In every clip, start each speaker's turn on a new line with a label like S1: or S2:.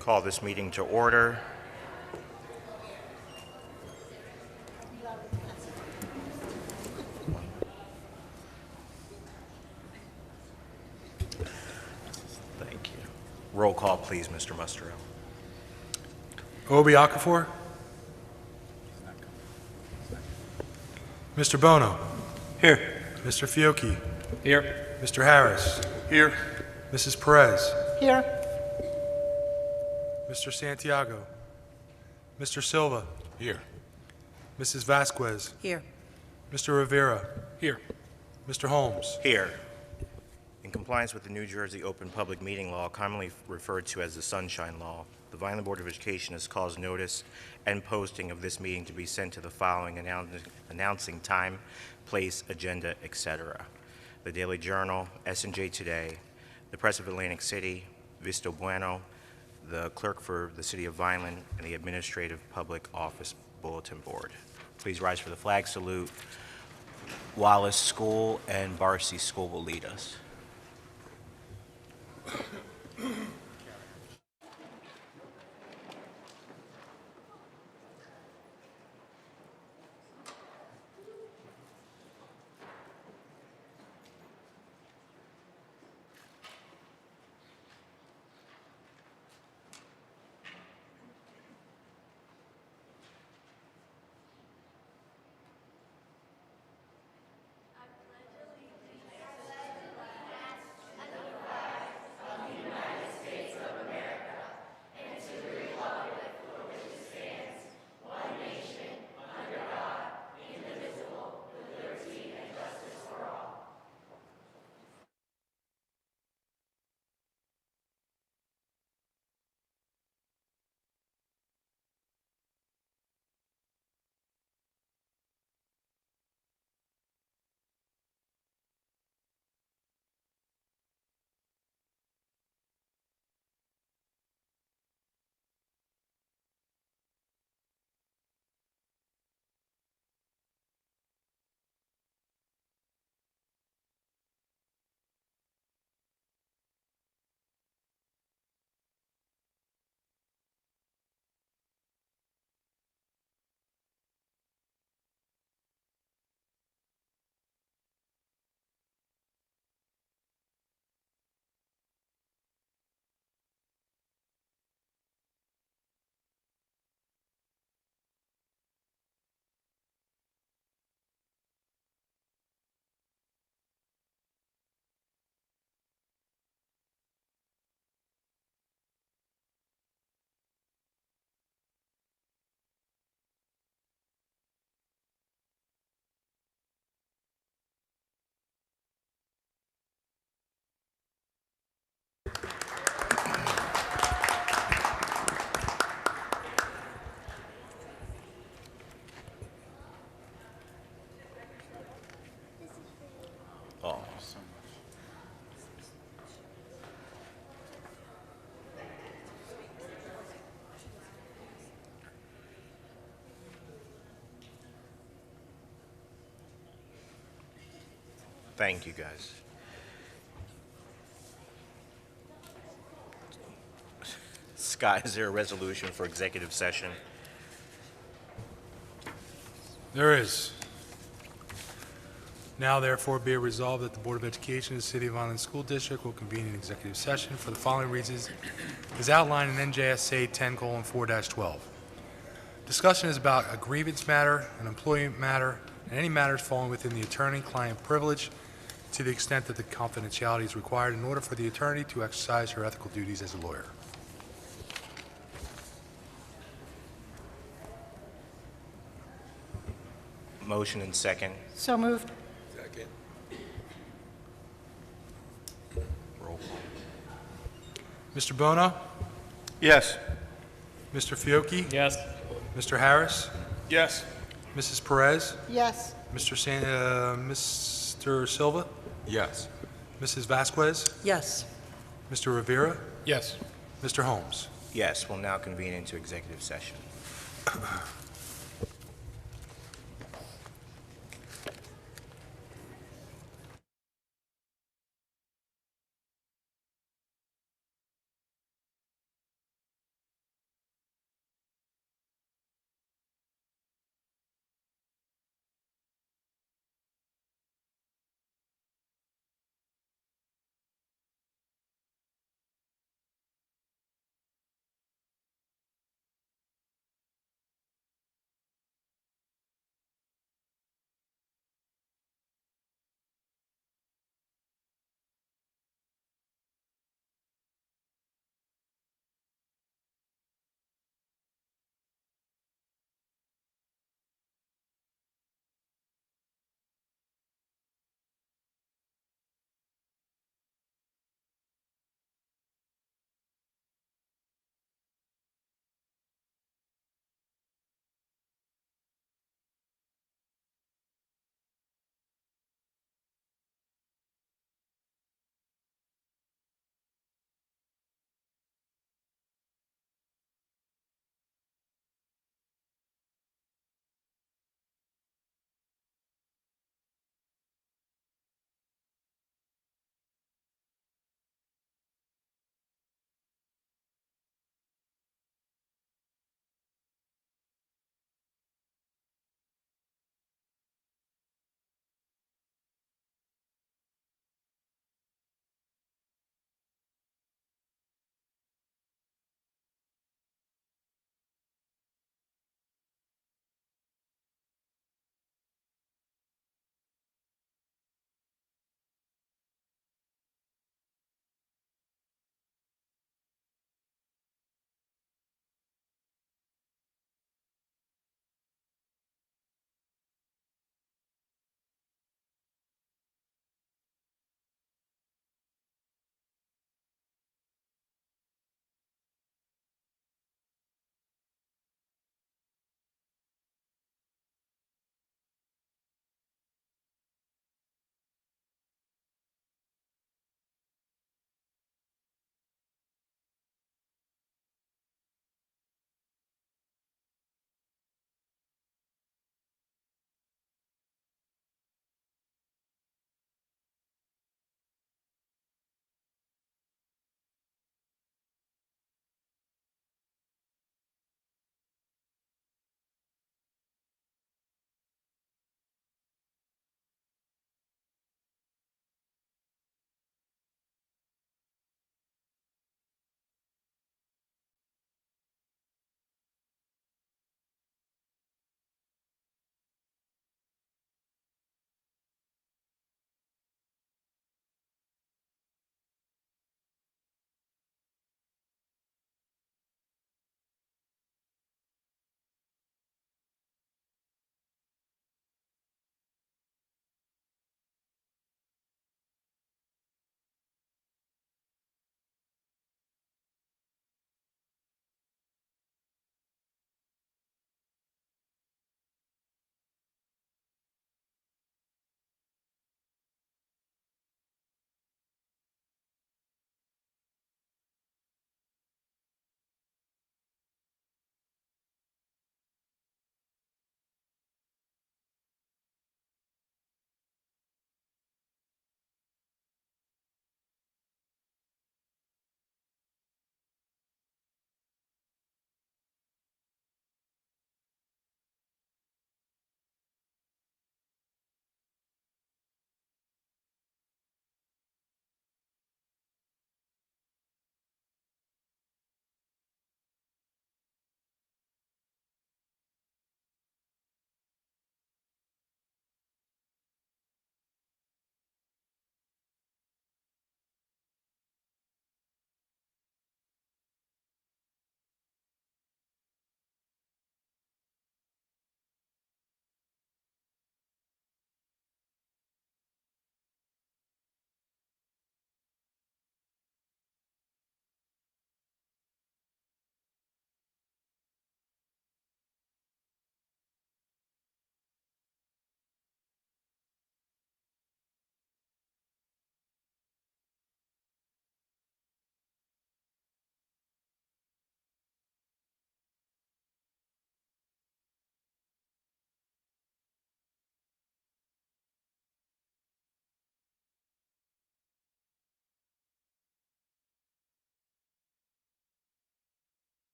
S1: Call this meeting to order. Thank you. Roll call, please, Mr. Musterell.
S2: Obi Okafor. Mr. Bono.
S3: Here.
S2: Mr. Fiocchi.
S3: Here.
S2: Mr. Harris.
S3: Here.
S2: Mrs. Perez.
S4: Here.
S2: Mr. Santiago. Mr. Silva.
S3: Here.
S2: Mrs. Vasquez.
S4: Here.
S2: Mr. Rivera.
S3: Here.
S2: Mr. Holmes.
S1: Here. In compliance with the New Jersey Open Public Meeting Law, commonly referred to as the Sunshine Law, the Vineland Board of Education has caused notice and posting of this meeting to be sent to the following announcing time, place, agenda, etc. The Daily Journal, S&J Today, the Press of Atlantic City, Visto Bueno, the Clerk for the City of Vineland, and the Administrative Public Office Bulletin Board. Please rise for the flag salute. Wallace School and Barcy School will lead us. Thank you, guys. Scott, is there a resolution for executive session?
S2: There is. Now, therefore, be it resolved that the Board of Education of the City of Vineland School District will convene an executive session for the following reasons as outlined in NJSA 10:4-12. Discussion is about a grievance matter, an employment matter, and any matters falling within the attorney-client privilege to the extent that the confidentiality is required in order for the attorney to exercise her ethical duties as a lawyer.
S1: Motion and second.
S4: So moved.
S3: Second.
S1: Roll call.
S2: Mr. Bono?
S3: Yes.
S2: Mr. Fiocchi?
S3: Yes.
S2: Mr. Harris?
S3: Yes.
S2: Mrs. Perez?
S4: Yes.
S2: Mr. Silva?
S3: Yes.
S2: Mrs. Vasquez?
S4: Yes.
S2: Mr. Rivera?
S3: Yes.
S2: Mr. Holmes?
S1: Yes, we'll now convene into executive session.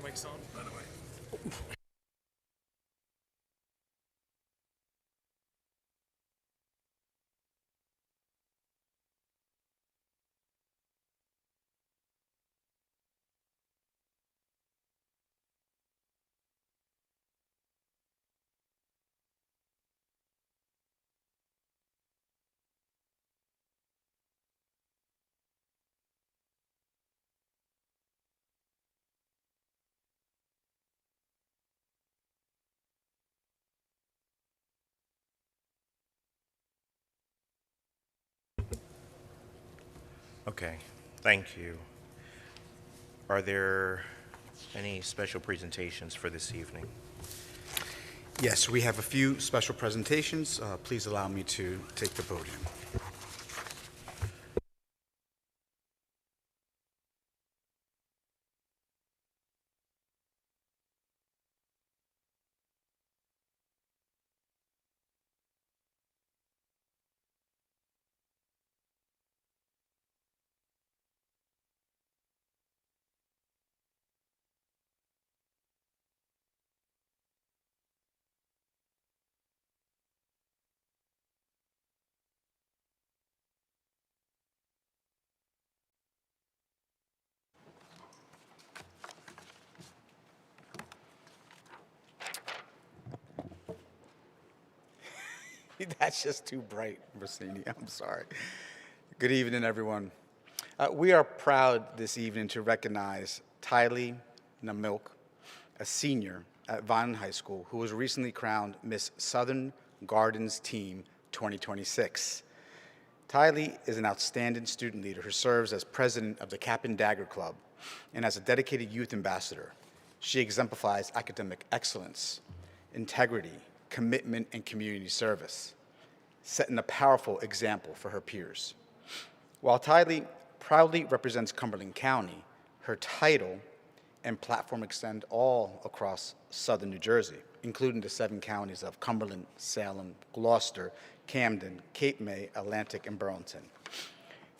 S2: Mic's on, by the way.
S1: Okay, thank you. Are there any special presentations for this evening?
S4: Yes, we have a few special presentations. Please allow me to take the podium. That's just too bright, Rossini. I'm sorry. Good evening, everyone. We are proud this evening to recognize Tylee Namilk, a senior at Vineland High School, who was recently crowned Miss Southern Gardens Team 2026. Tylee is an outstanding student leader who serves as president of the Cap and Dagger Club and as a dedicated youth ambassador. She exemplifies academic excellence, integrity, commitment, and community service, setting a powerful example for her peers. While Tylee proudly represents Cumberland County, her title and platform extend all across southern New Jersey, including the 7 counties of Cumberland, Salem, Gloucester, Camden, Cape May, Atlantic, and Burlington.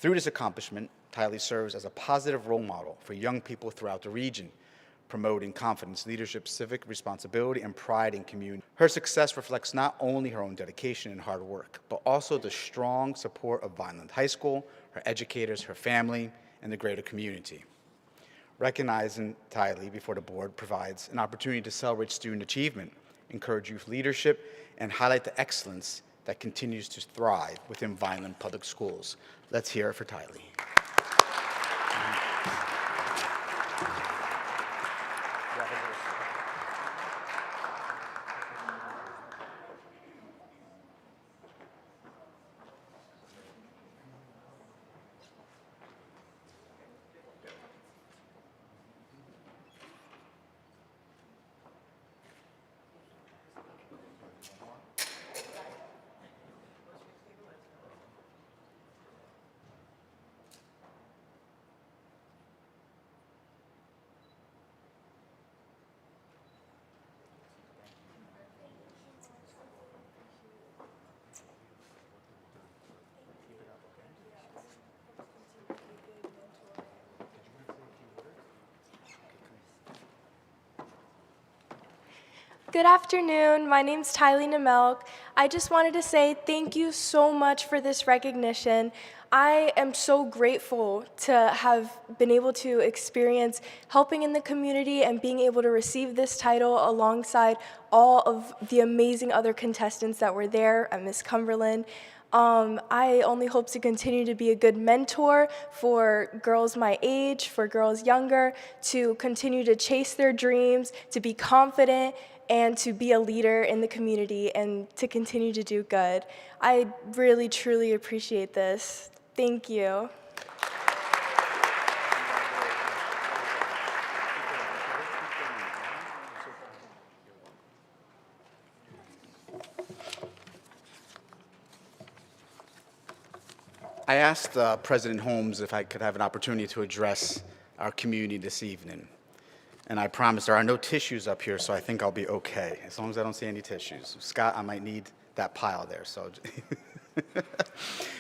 S4: Through this accomplishment, Tylee serves as a positive role model for young people throughout the region, promoting confidence, leadership, civic responsibility, and pride in community. Her success reflects not only her own dedication and hard work, but also the strong support of Vineland High School, her educators, her family, and the greater community. Recognizing Tylee before the board provides an opportunity to celebrate student achievement, encourage youth leadership, and highlight the excellence that continues to thrive within Vineland Public Schools. Let's hear it for Tylee.
S5: Good afternoon. My name's Tylee Namelk. I just wanted to say thank you so much for this recognition. I am so grateful to have been able to experience helping in the community and being able to receive this title alongside all of the amazing other contestants that were there at Miss Cumberland. I only hope to continue to be a good mentor for girls my age, for girls younger, to continue to chase their dreams, to be confident, and to be a leader in the community and to continue to do good. I really, truly appreciate this. Thank you.
S4: I asked President Holmes if I could have an opportunity to address our community this evening. And I promise there are no tissues up here, so I think I'll be okay, as long as I don't see any tissues. Scott, I might need that pile there. So,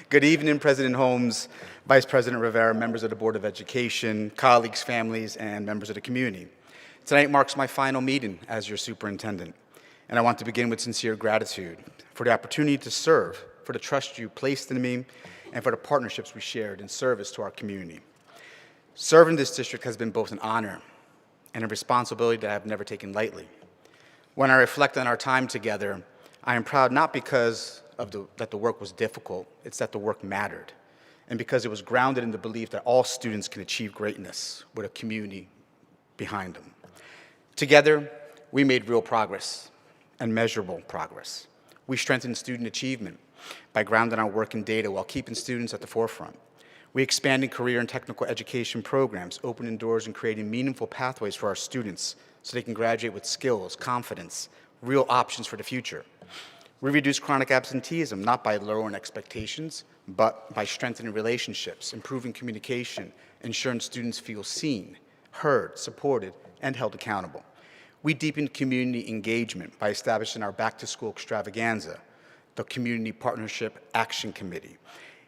S4: good evening, President Holmes, Vice President Rivera, members of the Board of Education, colleagues, families, and members of the community. Tonight marks my final meeting as your superintendent, and I want to begin with sincere gratitude for the opportunity to serve, for the trust you placed in me, and for the partnerships we shared in service to our community. Serving this district has been both an honor and a responsibility that I have never taken lightly. When I reflect on our time together, I am proud not because of that the work was difficult, it's that the work mattered, and because it was grounded in the belief that all students can achieve greatness with a community behind them. Together, we made real progress and measurable progress. We strengthened student achievement by grounding our work in data while keeping students at the forefront. We expanded career and technical education programs, opening doors and creating meaningful pathways for our students so they can graduate with skills, confidence, real options for the future. We reduced chronic absenteeism, not by lowering expectations, but by strengthening relationships, improving communication, ensuring students feel seen, heard, supported, and held accountable. We deepened community engagement by establishing our back-to-school extravaganza, the Community Partnership Action Committee,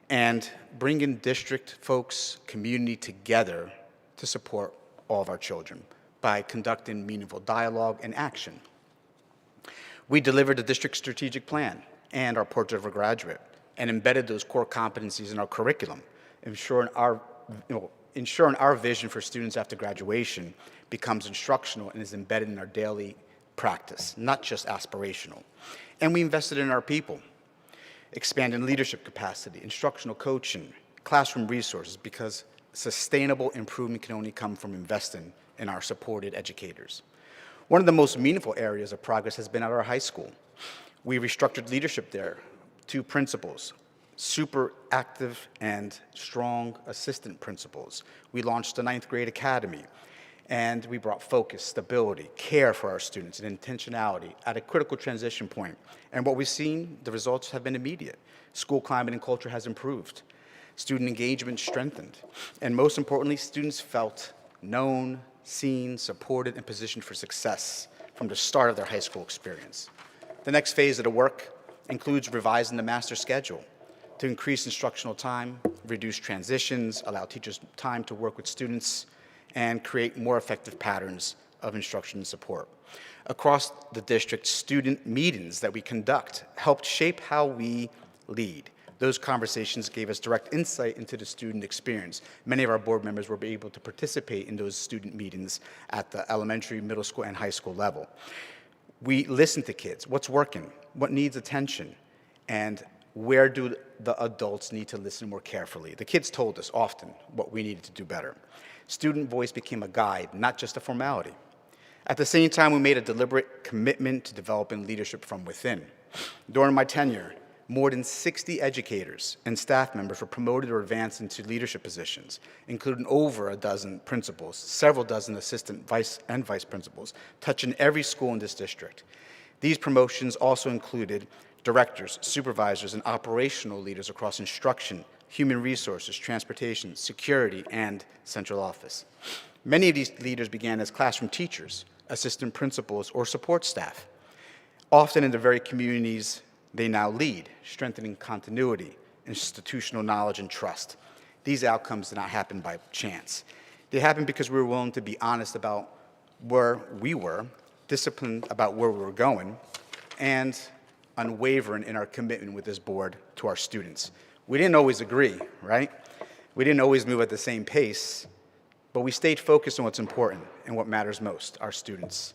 S4: and bringing district folks, community together to support all of our children by conducting meaningful dialogue and action. We delivered the district strategic plan and our portrait of a graduate and embedded those core competencies in our curriculum, ensuring our vision for students after graduation becomes instructional and is embedded in our daily practice, not just aspirational. And we invested in our people, expanding leadership capacity, instructional coaching, classroom resources, because sustainable improvement can only come from investing in our supported educators. One of the most meaningful areas of progress has been at our high school. We restructured leadership there, 2 principals, super active and strong assistant principals. We launched the 9th grade academy, and we brought focus, stability, care for our students, and intentionality at a critical transition point. And what we've seen, the results have been immediate. School climate and culture has improved. Student engagement strengthened. And most importantly, students felt known, seen, supported, and positioned for success from the start of their high school experience. The next phase of the work includes revising the master schedule to increase instructional time, reduce transitions, allow teachers time to work with students, and create more effective patterns of instruction and support. Across the district, student meetings that we conduct helped shape how we lead. Those conversations gave us direct insight into the student experience. Many of our board members were able to participate in those student meetings at the elementary, middle school, and high school level. We listened to kids. What's working? What needs attention? And where do the adults need to listen more carefully? The kids told us often what we needed to do better. Student voice became a guide, not just a formality. At the same time, we made a deliberate commitment to developing leadership from within. During my tenure, more than 60 educators and staff members were promoted or advanced into leadership positions, including over a dozen principals, several dozen assistant vice principals, touching every school in this district. These promotions also included directors, supervisors, and operational leaders across instruction, human resources, transportation, security, and central office. Many of these leaders began as classroom teachers, assistant principals, or support staff. Often in the very communities they now lead, strengthening continuity, institutional knowledge, and trust. These outcomes did not happen by chance. They happened because we were willing to be honest about where we were, disciplined about where we were going, and unwavering in our commitment with this board to our students. We didn't always agree, right? We didn't always move at the same pace, but we stayed focused on what's important and what matters most, our students.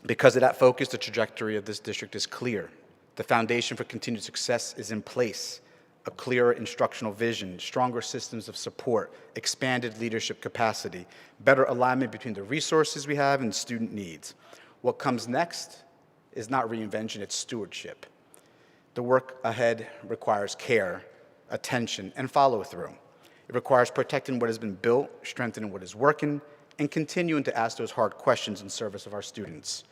S4: Because of that focus, the trajectory of this district is clear. The foundation for continued success is in place. A clearer instructional vision, stronger systems of support, expanded leadership capacity, better alignment between the resources we have and student needs. What comes next is not reinvention, it's stewardship. The work ahead requires care, attention, and follow-through. It requires protecting what has been built, strengthening what is working, and continuing to ask those hard questions in service of our students.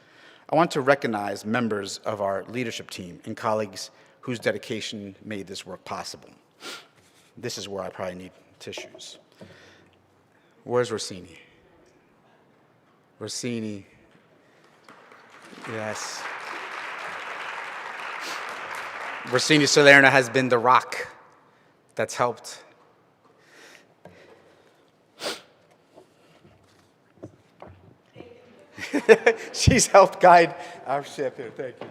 S4: I want to recognize members of our leadership team and colleagues whose dedication made this work possible. This is where I probably need tissues. Where's Rossini? Rossini. Yes. Rossini Salerno has been the rock that's helped She's helped guide our ship here. Thank you.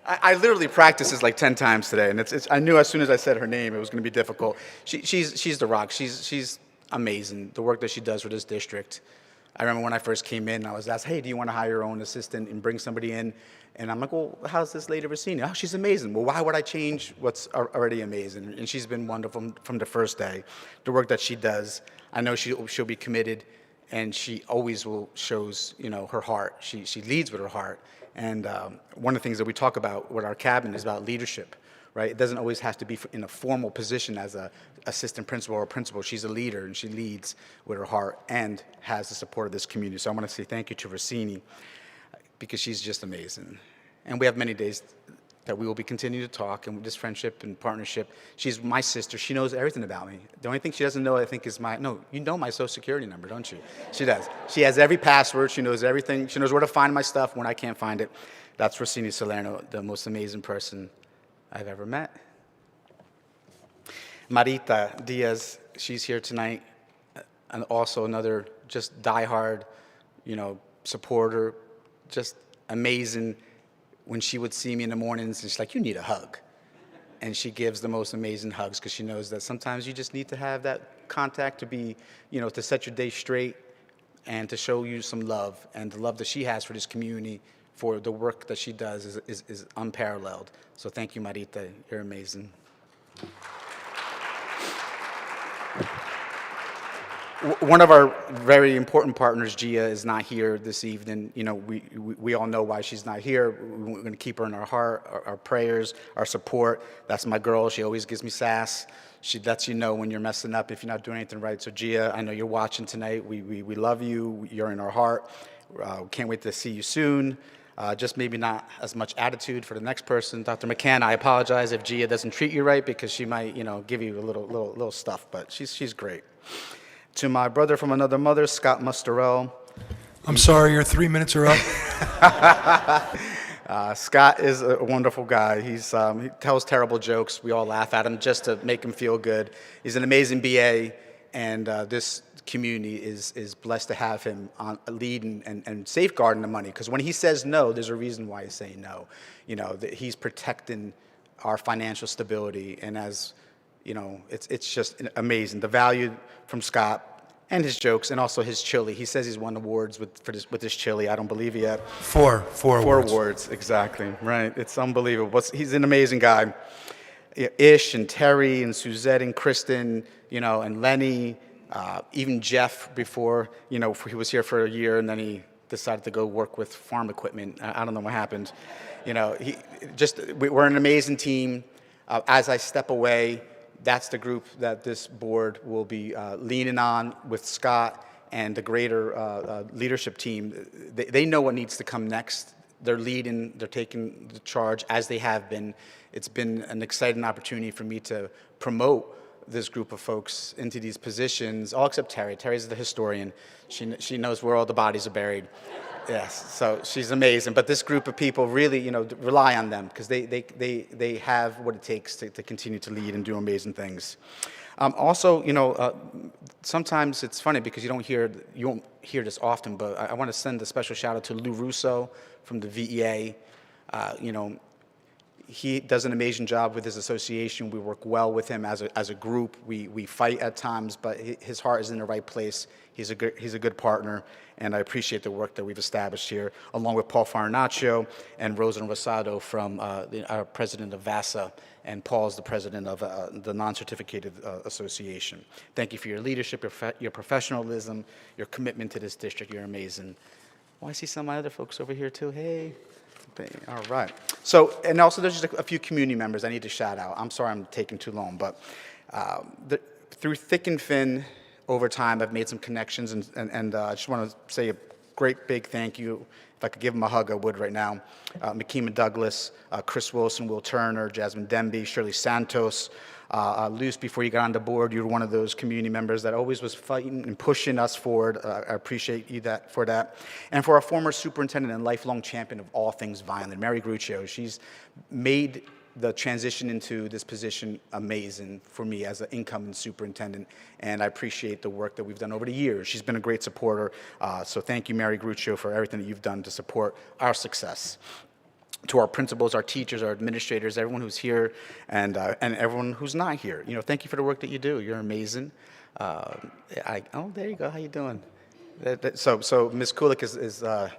S4: I literally practiced this like 10 times today, and I knew as soon as I said her name it was going to be difficult. She's the rock. She's amazing. The work that she does for this district. I remember when I first came in, I was asked, hey, do you want to hire your own assistant and bring somebody in? And I'm like, well, how's this lady Rossini? Oh, she's amazing. Well, why would I change what's already amazing? And she's been wonderful from the first day. The work that she does, I know she'll be committed, and she always shows, her heart. She leads with her heart. And one of the things that we talk about with our cabinet is about leadership, right? It doesn't always have to be in a formal position as a assistant principal or principal. She's a leader, and she leads with her heart and has the support of this community. So I want to say thank you to Rossini, because she's just amazing. And we have many days that we will be continuing to talk, and this friendship and partnership. She's my sister. She knows everything about me. The only thing she doesn't know, I think, is my Social Security number, don't you? She does. She has every password. She knows everything. She knows where to find my stuff when I can't find it. That's Rossini Salerno, the most amazing person I've ever met. Marita Diaz, she's here tonight, and also another just diehard, supporter, just amazing. When she would see me in the mornings, and she's like, you need a hug. And she gives the most amazing hugs, because she knows that sometimes you just need to have that contact to be, to set your day straight and to show you some love. And the love that she has for this community, for the work that she does is unparalleled. So thank you, Marita. You're amazing. One of our very important partners, Gia, is not here this evening. We all know why she's not here. We're going to keep her in our heart, our prayers, our support. That's my girl. She always gives me sass. She lets you know when you're messing up if you're not doing anything right. So Gia, I know you're watching tonight. We love you. You're in our heart. Can't wait to see you soon. Just maybe not as much attitude for the next person. Dr. McCann, I apologize if Gia doesn't treat you right, because she might, give you a little stuff. But she's great. To my brother from another mother, Scott Mustarell.
S2: I'm sorry, your 3 minutes are up.
S4: Scott is a wonderful guy. He tells terrible jokes. We all laugh at him just to make him feel good. He's an amazing BA, and this community is blessed to have him on leading and safeguarding the money. Because when he says no, there's a reason why he's saying no. That he's protecting our financial stability, and as it's just amazing. The value from Scott and his jokes, and also his chili. He says he's won awards with his chili. I don't believe he yet.
S2: Four
S4: awards, exactly. Right. It's unbelievable. He's an amazing guy. Ish and Terry and Suzette and Kristen, and Lenny, even Jeff before, he was here for a year, and then he decided to go work with farm equipment. I don't know what happened. We're an amazing team. As I step away, that's the group that this board will be leaning on with Scott and the greater leadership team. They know what needs to come next. They're leading, they're taking the charge as they have been. It's been an exciting opportunity for me to promote this group of folks into these positions, all except Terry. Terry's the historian. She knows where all the bodies are buried. Yes, so she's amazing. But this group of people really, rely on them, because they have what it takes to continue to lead and do amazing things. Also, sometimes it's funny because you won't hear this often, but I want to send a special shout out to Lou Russo from the VEA. He does an amazing job with his association. We work well with him as a group. We fight at times, but his heart is in the right place. He's a good partner, and I appreciate the work that we've established here, along with Paul Farinaccio and Rosa Rosado from our president of VASA, and Paul's the president of the non-certificated association. Thank you for your leadership, your professionalism, your commitment to this district. You're amazing. Oh, I see some of my other folks over here too. Hey. All right. So, and also there's just a few community members I need to shout out. I'm sorry I'm taking too long, but through thick and thin, over time, I've made some connections, and I just want to say a great big thank you. If I could give them a hug, I would right now. Makima Douglas, Chris Wilson, Will Turner, Jasmine Demby, Shirley Santos. Luce, before you got on the board, you were one of those community members that always was fighting and pushing us forward. I appreciate you for that. And for our former superintendent and lifelong champion of all things Vineland, Mary Gruccio, she's made the transition into this position amazing for me as an incoming superintendent, and I appreciate the work that we've done over the years. She's been a great supporter, so thank you, Mary Gruccio, for everything that you've done to support our success. To our principals, our teachers, our administrators, everyone who's here, and everyone who's not here, thank you for the work that you do. You're amazing. Oh, there you go. How you doing? So Ms. Kulik is a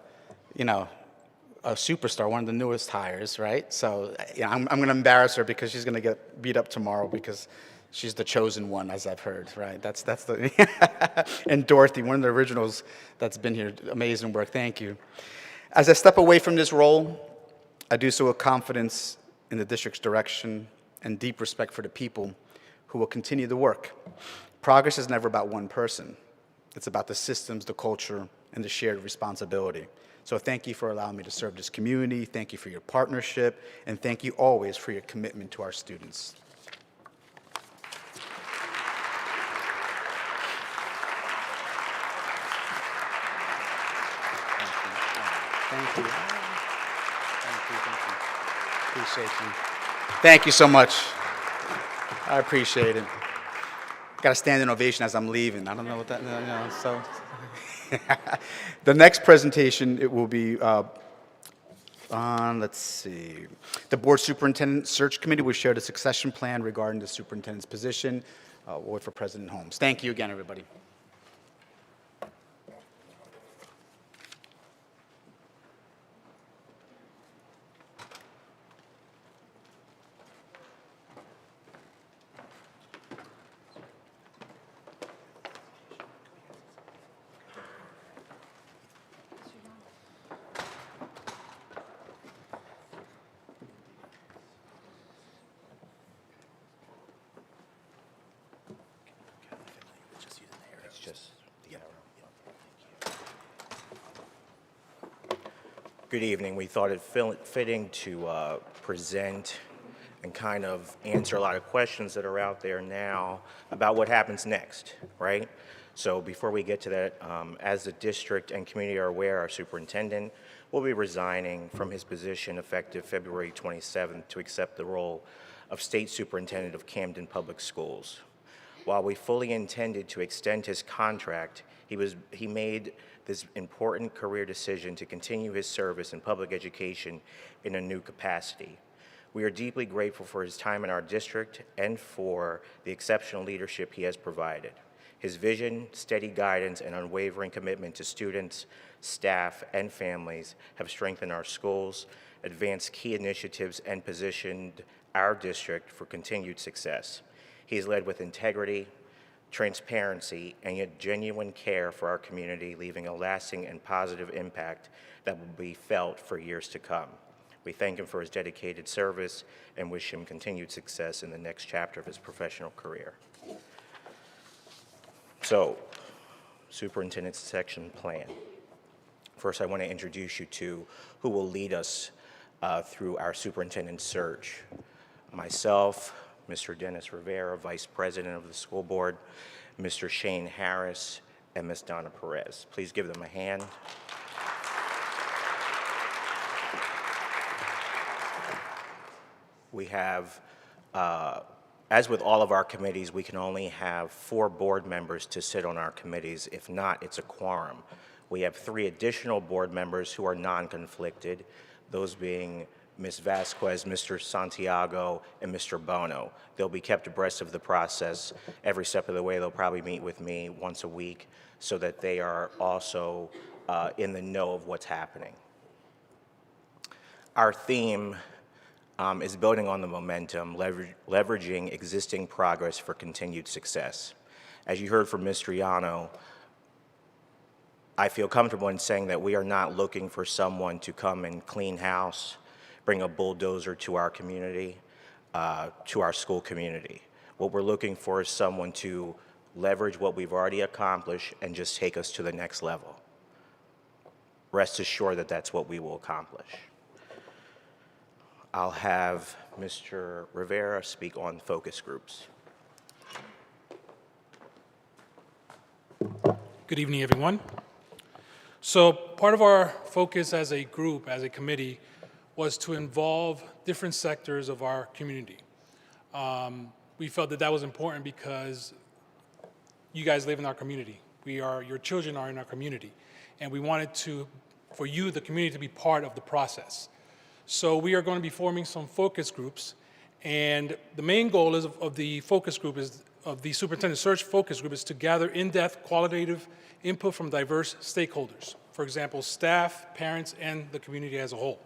S4: superstar, one of the newest hires, right? So I'm going to embarrass her because she's going to get beat up tomorrow because she's the chosen one, as I've heard, right? That's the and Dorothy, one of the originals that's been here. Amazing work. Thank you. As I step away from this role, I do so with confidence in the district's direction and deep respect for the people who will continue the work. Progress is never about one person. It's about the systems, the culture, and the shared responsibility. So thank you for allowing me to serve this community. Thank you for your partnership, and thank you always for your commitment to our students. Thank you. Appreciate you. Thank you so much. I appreciate it. Got a standing ovation as I'm leaving. I don't know what that, so. The next presentation, it will be on, let's see. The Board Superintendent Search Committee will share the succession plan regarding the superintendent's position. We'll wait for President Holmes. Thank you again, everybody.
S1: Good evening. We thought it fitting to present and kind of answer a lot of questions that are out there now about what happens next, right? So before we get to that, as the district and community are aware, our superintendent will be resigning from his position effective February 27th to accept the role of State Superintendent of Camden Public Schools. While we fully intended to extend his contract, he made this important career decision to continue his service in public education in a new capacity. We are deeply grateful for his time in our district and for the exceptional leadership he has provided. His vision, steady guidance, and unwavering commitment to students, staff, and families have strengthened our schools, advanced key initiatives, and positioned our district for continued success. He has led with integrity, transparency, and a genuine care for our community, leaving a lasting and positive impact that will be felt for years to come. We thank him for his dedicated service and wish him continued success in the next chapter of his professional career. So, Superintendent's Succession Plan. First, I want to introduce you to who will lead us through our superintendent search. Myself, Mr. Dennis Rivera, Vice President of the School Board, Mr. Shane Harris, and Ms. Donna Perez. Please give them a hand. We have, as with all of our committees, we can only have 4 board members to sit on our committees. If not, it's a quorum. We have 3 additional board members who are non-conflicted, those being Ms. Vasquez, Mr. Santiago, and Mr. Bono. They'll be kept abreast of the process every step of the way. They'll probably meet with me once a week so that they are also in the know of what's happening. Our theme is building on the momentum, leveraging existing progress for continued success. As you heard from Ms. Triano, I feel comfortable in saying that we are not looking for someone to come and clean house, bring a bulldozer to our community, to our school community. What we're looking for is someone to leverage what we've already accomplished and just take us to the next level. Rest assured that that's what we will accomplish. I'll have Mr. Rivera speak on focus groups.
S6: Good evening, everyone. So part of our focus as a group, as a committee,
S2: was to involve different sectors of our community. We felt that that was important because you guys live in our community. Your children are in our community. And we wanted for you, the community, to be part of the process. So we are going to be forming some focus groups. And the main goal of the focus group of the superintendent search focus group is to gather in-depth qualitative input from diverse stakeholders. For example, staff, parents, and the community as a whole.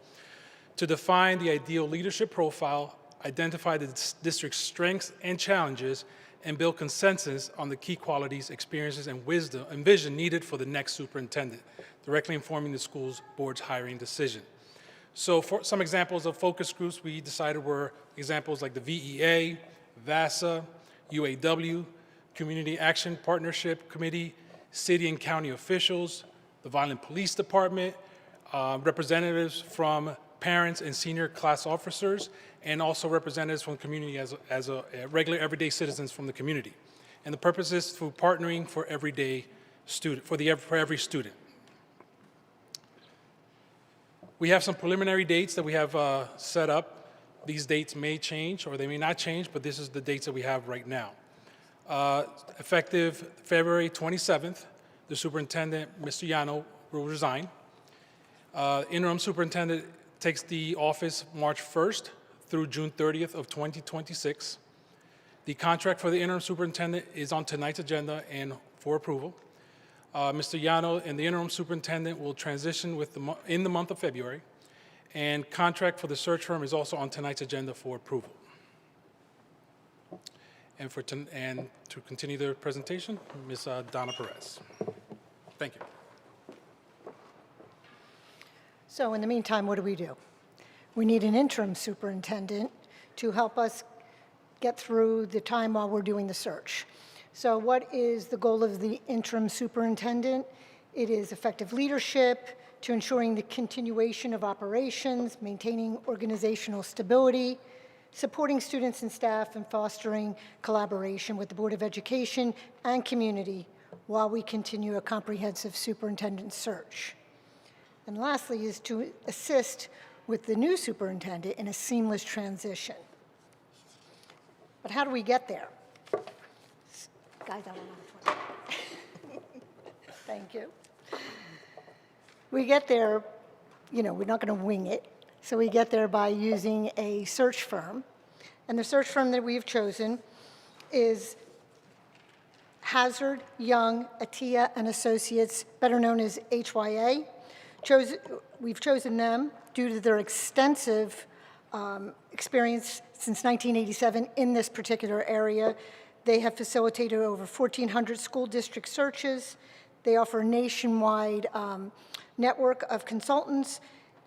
S2: To define the ideal leadership profile, identify the district's strengths and challenges, and build consensus on the key qualities, experiences, and wisdom and vision needed for the next superintendent, directly informing the school board's hiring decision. So for some examples of focus groups we decided were examples like the VEA, VASA, UAW, Community Action Partnership Committee, city and county officials, the Vineland Police Department, representatives from parents and senior class officers, and also representatives from the community as a regular everyday citizens from the community. And the purpose is through partnering for every student. We have some preliminary dates that we have set up. These dates may change or they may not change, but this is the dates that we have right now. Effective February 27th, the superintendent, Mr. Yano, will resign. Interim superintendent takes the office March 1st through June 30th of 2026. The contract for the interim superintendent is on tonight's agenda and for approval. Mr. Yano and the interim superintendent will transition in the month of February, and contract for the search firm is also on tonight's agenda for approval. And to continue the presentation, Ms. Donna Perez. Thank you.
S6: So in the meantime, what do? We need an interim superintendent to help us get through the time while we're doing the search. So what is the goal of the interim superintendent? It is effective leadership to ensuring the continuation of operations, maintaining organizational stability, supporting students and staff, and fostering collaboration with the Board of Education and community while we continue a comprehensive superintendent search. And lastly is to assist with the new superintendent in a seamless transition. But how do we get there? Guys, I want to Thank you. We get there, we're not going to wing it. So we get there by using a search firm. And the search firm that we've chosen is Hazard, Young, Attia, and Associates, better known as HYA. We've chosen them due to their extensive experience since 1987 in this particular area. They have facilitated over 1,400 school district searches. They offer a nationwide network of consultants,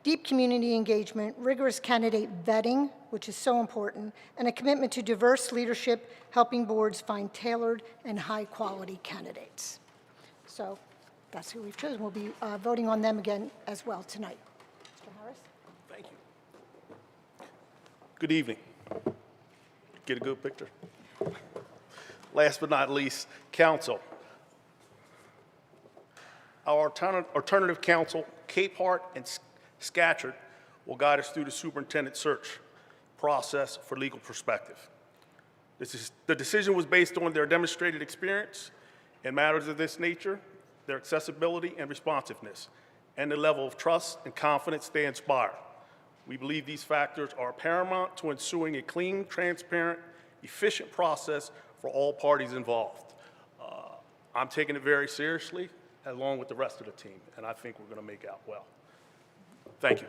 S6: deep community engagement, rigorous candidate vetting, which is so important, and a commitment to diverse leadership, helping boards find tailored and high-quality candidates. So that's who we've chosen. We'll be voting on them again as well tonight. Mr. Harris?
S3: Thank you. Good evening. Get a good picture. Last but not least, council. Our alternative counsel, Capehart and Scatchard, will guide us through the superintendent search process for legal perspective. The decision was based on their demonstrated experience in matters of this nature, their accessibility and responsiveness, and the level of trust and confidence they inspire. We believe these factors are paramount to ensuring a clean, transparent, efficient process for all parties involved. I'm taking it very seriously, along with the rest of the team, and I think we're going to make out well. Thank you.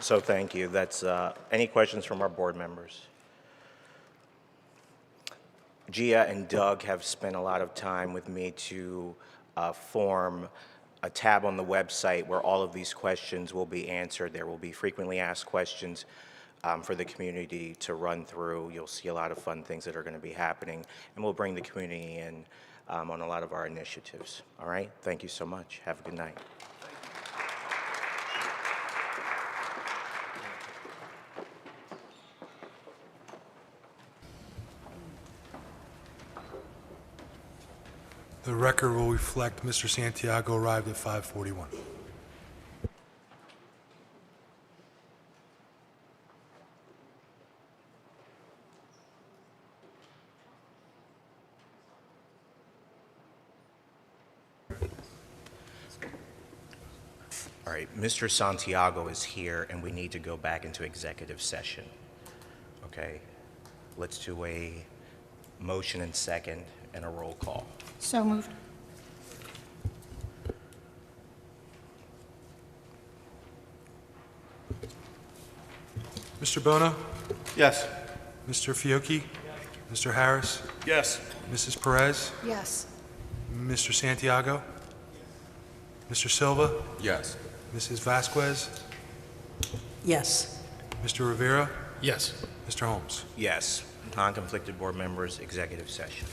S1: So thank you. That's any questions from our board members? Gia and Doug have spent a lot of time with me to form a tab on the website where all of these questions will be answered. There will be frequently asked questions for the community to run through. You'll see a lot of fun things that are going to be happening, and we'll bring the community in on a lot of our initiatives. All right? Thank you so much. Have a good night.
S2: The record will reflect Mr. Santiago arrived at 5:41.
S1: All right, Mr. Santiago is here, and we need to go back into executive session. Okay, let's do a motion and second and a roll call.
S6: So moved.
S2: Mr. Bono?
S3: Yes.
S2: Mr. Fiocchi? Mr. Harris?
S3: Yes.
S2: Mrs. Perez?
S6: Yes.
S2: Mr. Santiago? Mr. Silva?
S7: Yes.
S2: Mrs. Vasquez?
S8: Yes.
S2: Mr. Rivera?
S7: Yes.
S2: Mr. Holmes?
S1: Yes, non-conflicted board members, executive session.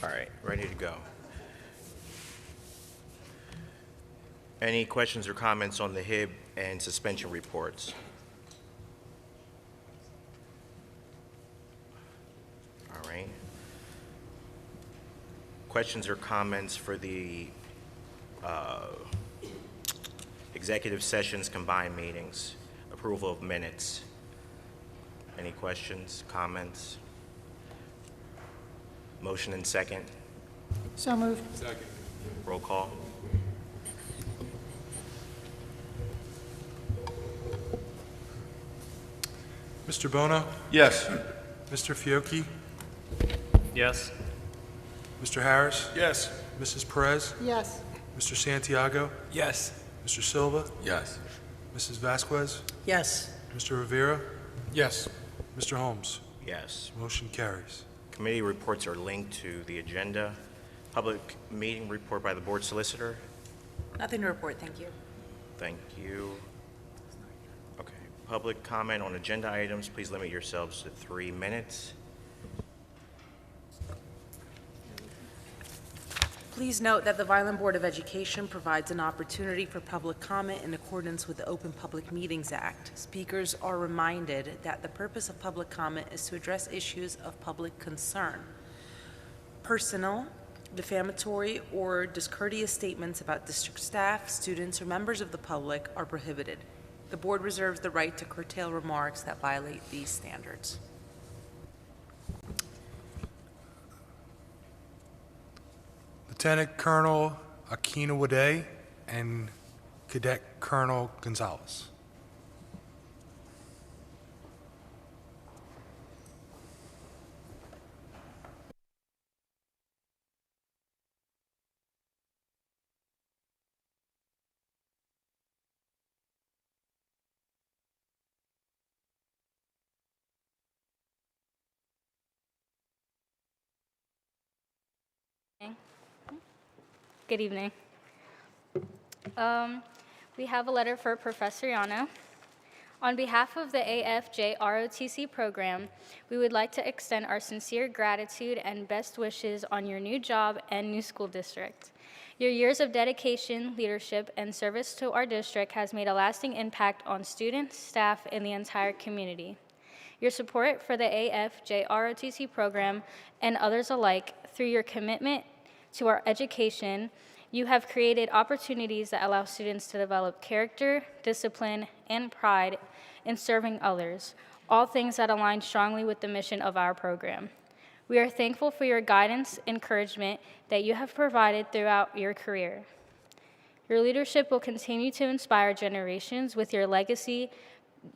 S1: All right, ready to go. Any questions or comments on the HIB and suspension reports? All right. Questions or comments for the executive sessions, combined meetings, approval of minutes? Any questions, comments? Motion and second.
S6: So moved.
S1: Roll call.
S2: Mr. Bono?
S3: Yes.
S2: Mr. Fiocchi?
S7: Yes.
S2: Mr. Harris?
S3: Yes.
S2: Mrs. Perez?
S6: Yes.
S2: Mr. Santiago?
S7: Yes.
S2: Mr. Silva?
S7: Yes.
S2: Mrs. Vasquez?
S8: Yes.
S2: Mr. Rivera?
S7: Yes.
S2: Mr. Holmes?
S1: Yes.
S2: Motion carries.
S1: Committee reports are linked to the agenda. Public meeting report by the board solicitor.
S8: Nothing to report, thank you.
S1: Thank you. Okay. Public comment on agenda items, please limit yourselves to 3 minutes.
S9: Please note that the Vineland Board of Education provides an opportunity for public comment in accordance with the Open Public Meetings Act. Speakers are reminded that the purpose of public comment is to address issues of public concern. Personal, defamatory, or discourteous statements about district staff, students, or members of the public are prohibited. The board reserves the right to curtail remarks that violate these standards.
S2: Lieutenant Colonel Aquino Wade and Cadet Colonel Gonzalez.
S10: Good evening. We have a letter for Professor Yana. On behalf of the AFJ ROTC program, we would like to extend our sincere gratitude and best wishes on your new job and new school district. Your years of dedication, leadership, and service to our district has made a lasting impact on students, staff, and the entire community. Your support for the AFJ ROTC program and others alike through your commitment to our education, you have created opportunities that allow students to develop character, discipline, and pride in serving others, all things that align strongly with the mission of our program. We are thankful for your guidance, encouragement that you have provided throughout your career. Your leadership will continue to inspire generations with your legacy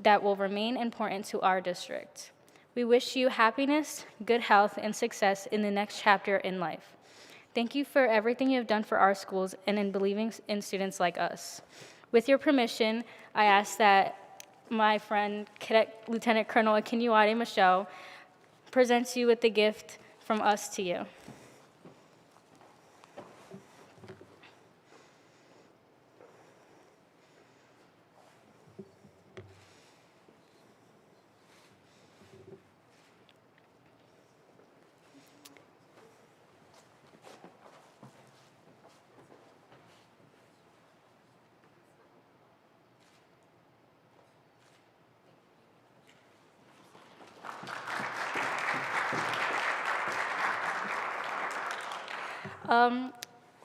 S10: that will remain important to our district. We wish you happiness, good health, and success in the next chapter in life. Thank you for everything you have done for our schools and in believing in students like us. With your permission, I ask that my friend, Cadet Lieutenant Colonel Akinyuade Michelle, presents you with the gift from us to you.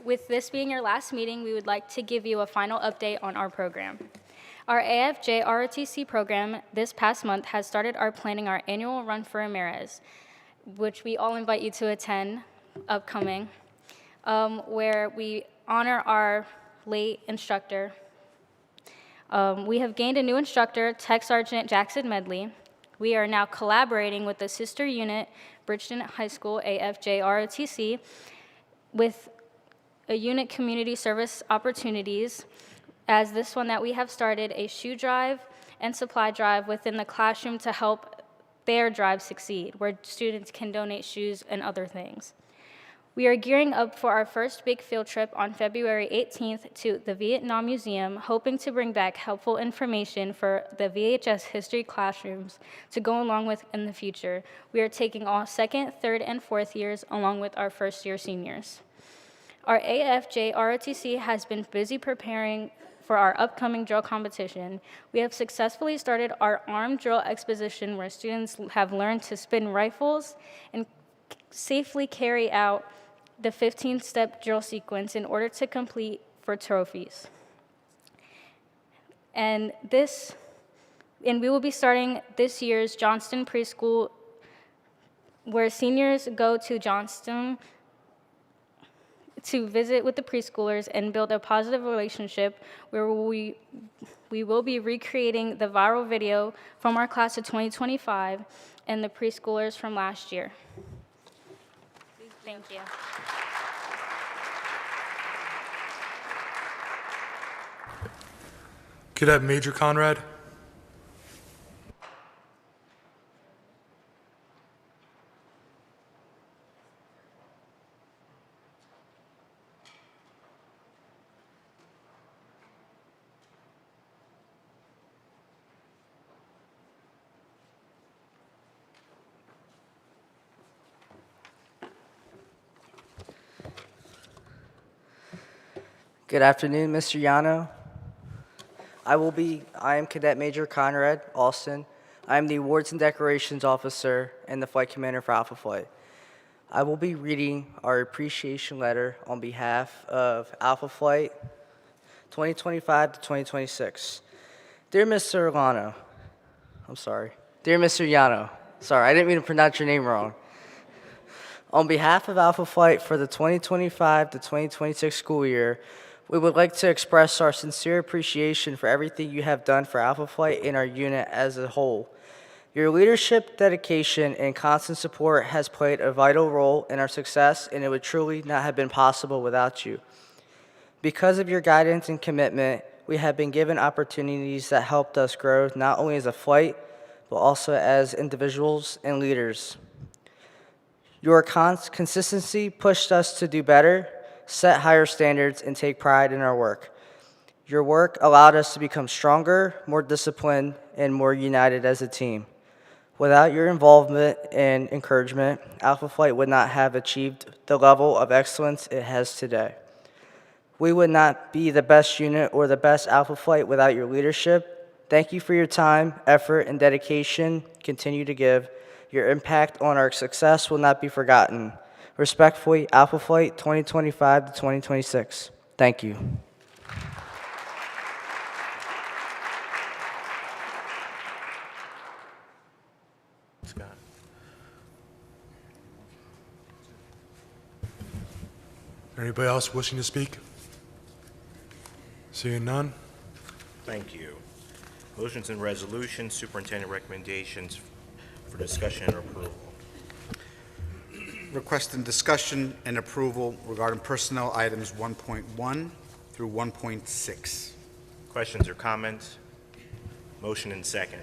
S10: With this being your last meeting, we would like to give you a final update on our program. Our AFJ ROTC program this past month has started planning our annual Run for Ramirez, which we all invite you to attend upcoming, where we honor our late instructor. We have gained a new instructor, Tech Sergeant Jackson Medley. We are now collaborating with the sister unit, Bridgeton High School AFJ ROTC, with a unit community service opportunities, as this one that we have started a shoe drive and supply drive within the classroom to help their drive succeed, where students can donate shoes and other things. We are gearing up for our first big field trip on February 18th to the Vietnam Museum, hoping to bring back helpful information for the VHS history classrooms to go along with in the future. We are taking all second, third, and fourth years along with our first-year seniors. Our AFJ ROTC has been busy preparing for our upcoming drill competition. We have successfully started our armed drill exposition where students have learned to spin rifles and safely carry out the 15-step drill sequence in order to complete for trophies. And we will be starting this year's Johnston Preschool, where seniors go to Johnston to visit with the preschoolers and build a positive relationship, where we will be recreating the viral video from our class of 2025 and the preschoolers from last year. Thank you.
S2: Cadet Major Conrad.
S11: Good afternoon, Mr. Yano. I am Cadet Major Conrad Alston. I am the Awards and Decorations Officer and the Flight Commander for Alpha Flight. I will be reading our appreciation letter on behalf of Alpha Flight 2025 to 2026. Dear Mr. Yano, sorry, I didn't mean to pronounce your name wrong. On behalf of Alpha Flight for the 2025 to 2026 school year, we would like to express our sincere appreciation for everything you have done for Alpha Flight and our unit as a whole. Your leadership, dedication, and constant support has played a vital role in our success, and it would truly not have been possible without you. Because of your guidance and commitment, we have been given opportunities that helped us grow not only as a flight, but also as individuals and leaders. Your consistency pushed us to do better, set higher standards, and take pride in our work. Your work allowed us to become stronger, more disciplined, and more united as a team. Without your involvement and encouragement, Alpha Flight would not have achieved the level of excellence it has today. We would not be the best unit or the best Alpha Flight without your leadership. Thank you for your time, effort, and dedication. Continue to give. Your impact on our success will not be forgotten. Respectfully, Alpha Flight 2025 to 2026. Thank you.
S1: Scott.
S2: Anybody else wishing to speak? Seeing none?
S1: Thank you. Motions and resolutions, superintendent recommendations for discussion and approval.
S4: Requesting discussion and approval regarding personnel items 1.1 through 1.6.
S1: Questions or comments? Motion and second.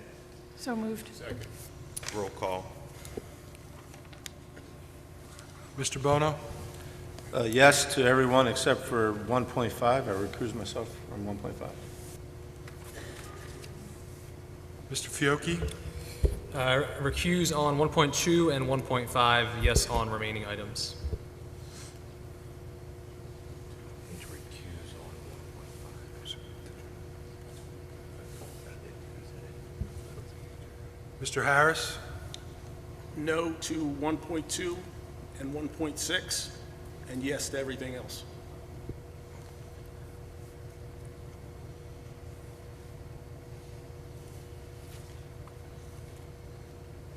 S6: So moved.
S1: Roll call.
S2: Mr. Bono?
S7: Yes to everyone except for 1.5. I recuse myself from 1.5.
S2: Mr. Fiocchi?
S12: Recuse on 1.2 and 1.5, yes on remaining items.
S2: Mr. Harris?
S3: No to 1.2 and 1.6, and yes to everything else.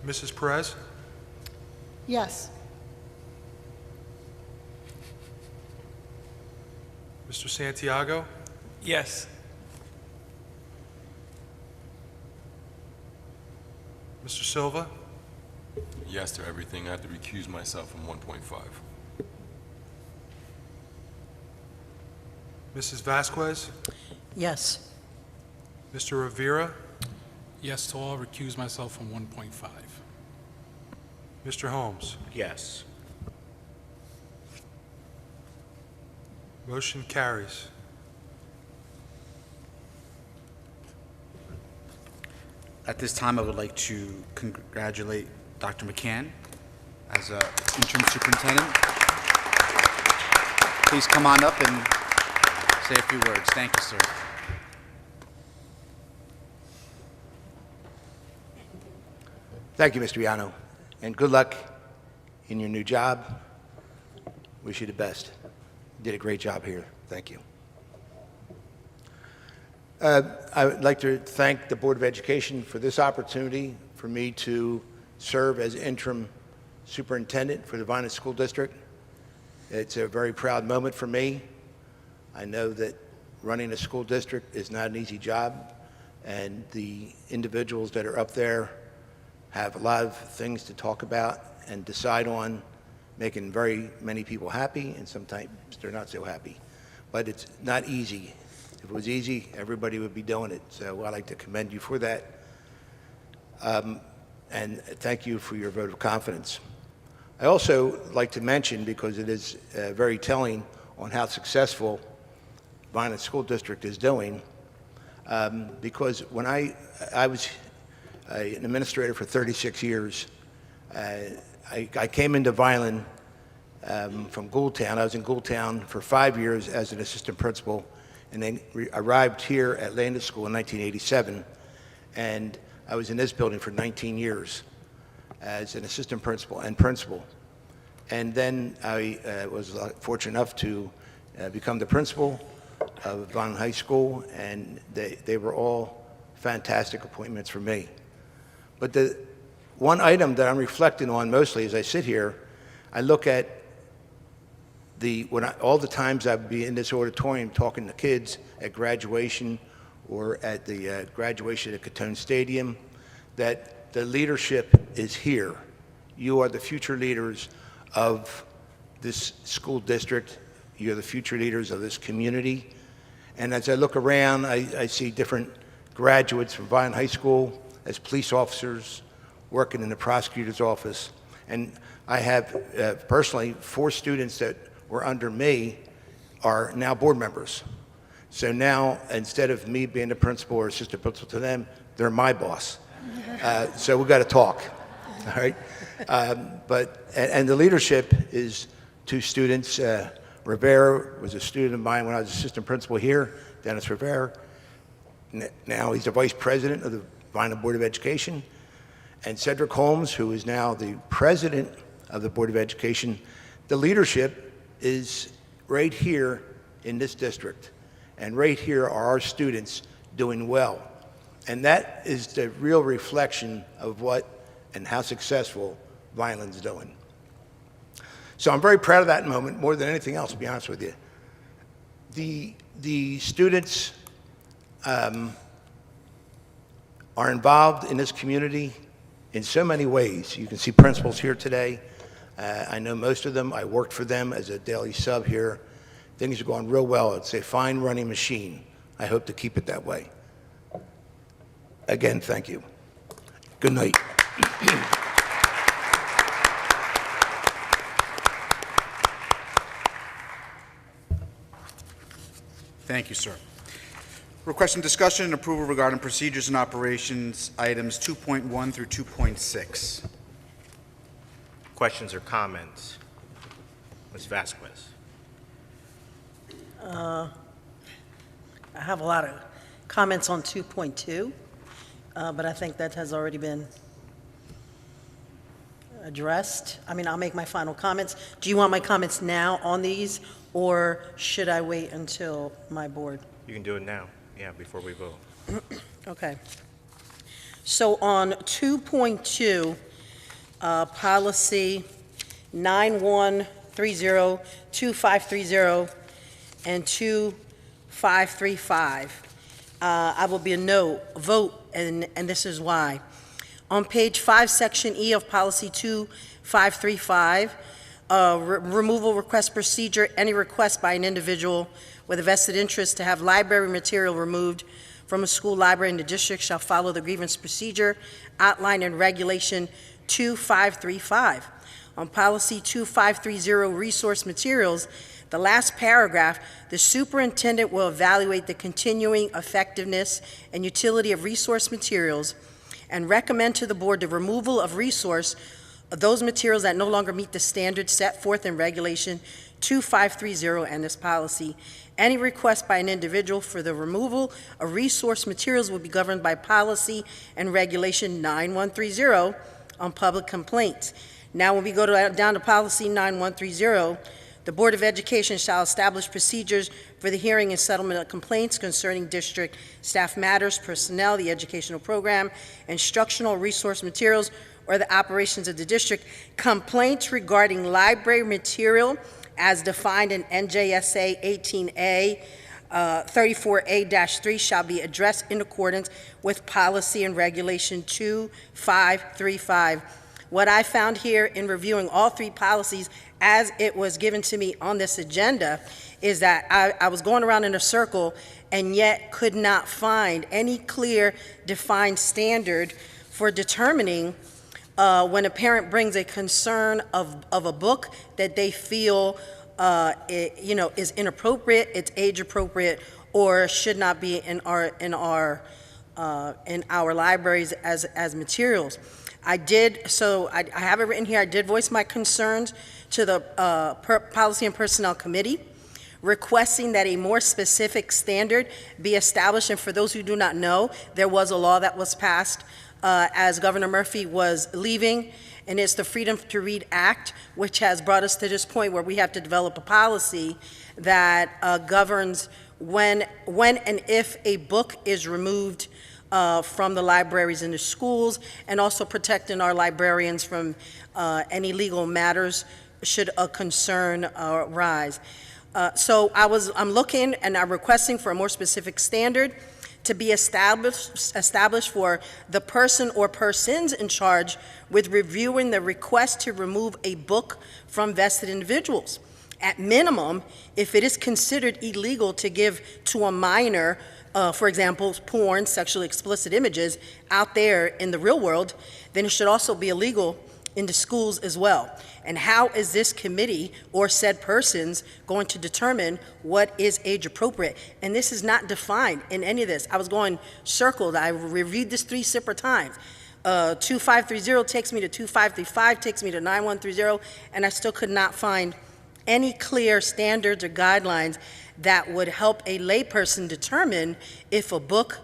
S2: Mrs. Perez?
S6: Yes.
S2: Mr. Santiago?
S12: Yes.
S2: Mr. Silva?
S13: Yes to everything. I have to recuse myself from 1.5.
S2: Mrs. Vasquez?
S8: Yes.
S2: Mr. Rivera?
S7: Yes to all, recuse myself from 1.5.
S2: Mr. Holmes?
S1: Yes.
S2: Motion carries.
S4: At this time, I would like to congratulate Dr. McCann as interim superintendent. Please come on up and say a few words. Thank you, sir.
S14: Thank you, Mr. Yano, and good luck in your new job. Wish you the best. You did a great job here. Thank you. I would like to thank the Board of Education for this opportunity for me to serve as interim superintendent for the Vineland School District. It's a very proud moment for me. I know that running a school district is not an easy job, and the individuals that are up there have a lot of things to talk about and decide on, making very many people happy, and sometimes they're not so happy. But it's not easy. If it was easy, everybody would be doing it. So I'd like to commend you for that. And thank you for your vote of confidence. I also like to mention, because it is very telling on how successful Vineland School District is doing, because when I was an administrator for 36 years, I came into Vineland from Ghoultown. I was in Ghoultown for 5 years as an assistant principal, and then arrived here at Landis School in 1987, and I was in this building for 19 years as an assistant principal and principal. And then I was fortunate enough to become the principal of Vineland High School, and they were all fantastic appointments for me. But the one item that I'm reflecting on mostly as I sit here, I look at all the times I'd be in this auditorium talking to kids at graduation or at the graduation at Catone Stadium, that the leadership is here. You are the future leaders of this school district. You're the future leaders of this community. And as I look around, I see different graduates from Vineland High School as police officers working in the prosecutor's office. And I have personally 4 students that were under me are now board members. So now, instead of me being the principal or assistant principal to them, they're my boss. So we've got to talk, all right? And the leadership is 2 students. Rivera was a student of mine when I was assistant principal here, Dennis Rivera. Now he's the vice president of the Vineland Board of Education. And Cedric Holmes, who is now the president of the Board of Education. The leadership is right here in this district. And right here are our students doing well. And that is the real reflection of what and how successful Vineland's doing. So I'm very proud of that moment more than anything else, to be honest with you. The students are involved in this community in so many ways. You can see principals here today. I know most of them. I worked for them as a daily sub here. Things are going real well. It's a fine running machine. I hope to keep it that way. Again, thank you. Good night.
S4: Thank you, sir. Requesting discussion and approval regarding procedures and operations, items 2.1 through 2.6.
S1: Questions or comments? Ms. Vasquez.
S15: I have a lot of comments on 2.2, but I think that has already been addressed. I mean, I'll make my final comments. Do you want my comments now on these, or should I wait until my board?
S1: You can do it now, yeah, before we vote.
S15: Okay. So on 2.2, policy 9130, 2530, and 2535, I will be a no vote, and this is why. On page 5, section E of policy 2535, removal request procedure, any request by an individual with a vested interest to have library material removed from a school library in the district shall follow the grievance procedure outlined in regulation 2535. On policy 2530, resource materials, the last paragraph, the superintendent will evaluate the continuing effectiveness and utility of resource materials and recommend to the board the removal of those materials that no longer meet the standards set forth in Regulation 2530 and this policy. Any request by an individual for the removal of resource materials will be governed by policy and Regulation 9130 on public complaints. Now, when we go down to policy 9130, the Board of Education shall establish procedures for the hearing and settlement of complaints concerning district staff matters, personnel, the educational program, instructional resource materials, or the operations of the district. Complaints regarding library material as defined in NJSA 18A 34A-3 shall be addressed in accordance with policy and regulation 2535. What I found here in reviewing all three policies as it was given to me on this agenda is that I was going around in a circle and yet could not find any clear defined standard for determining when a parent brings a concern of a book that they feel is inappropriate, it's age appropriate, or should not be in our libraries as materials. I have it written here. I did voice my concerns to the Policy and Personnel Committee, requesting that a more specific standard be established. And for those who do not know, there was a law that was passed as Governor Murphy was leaving, and it's the Freedom to Read Act, which has brought us to this point where we have to develop a policy that governs when and if a book is removed from the libraries in the schools, and also protecting our librarians from any legal matters should a concern arise. So I'm looking and I'm requesting for a more specific standard to be established for the person or persons in charge with reviewing the request to remove a book from vested individuals. At minimum, if it is considered illegal to give to a minor, for example, porn, sexually explicit images out there in the real world, then it should also be illegal in the schools as well. And how is this committee or said persons going to determine what is age appropriate? And this is not defined in any of this. I was going circled. I reviewed this 3 separate times. 2530 takes me to 2535, takes me to 9130, and I still could not find any clear standards or guidelines that would help a layperson determine if a book,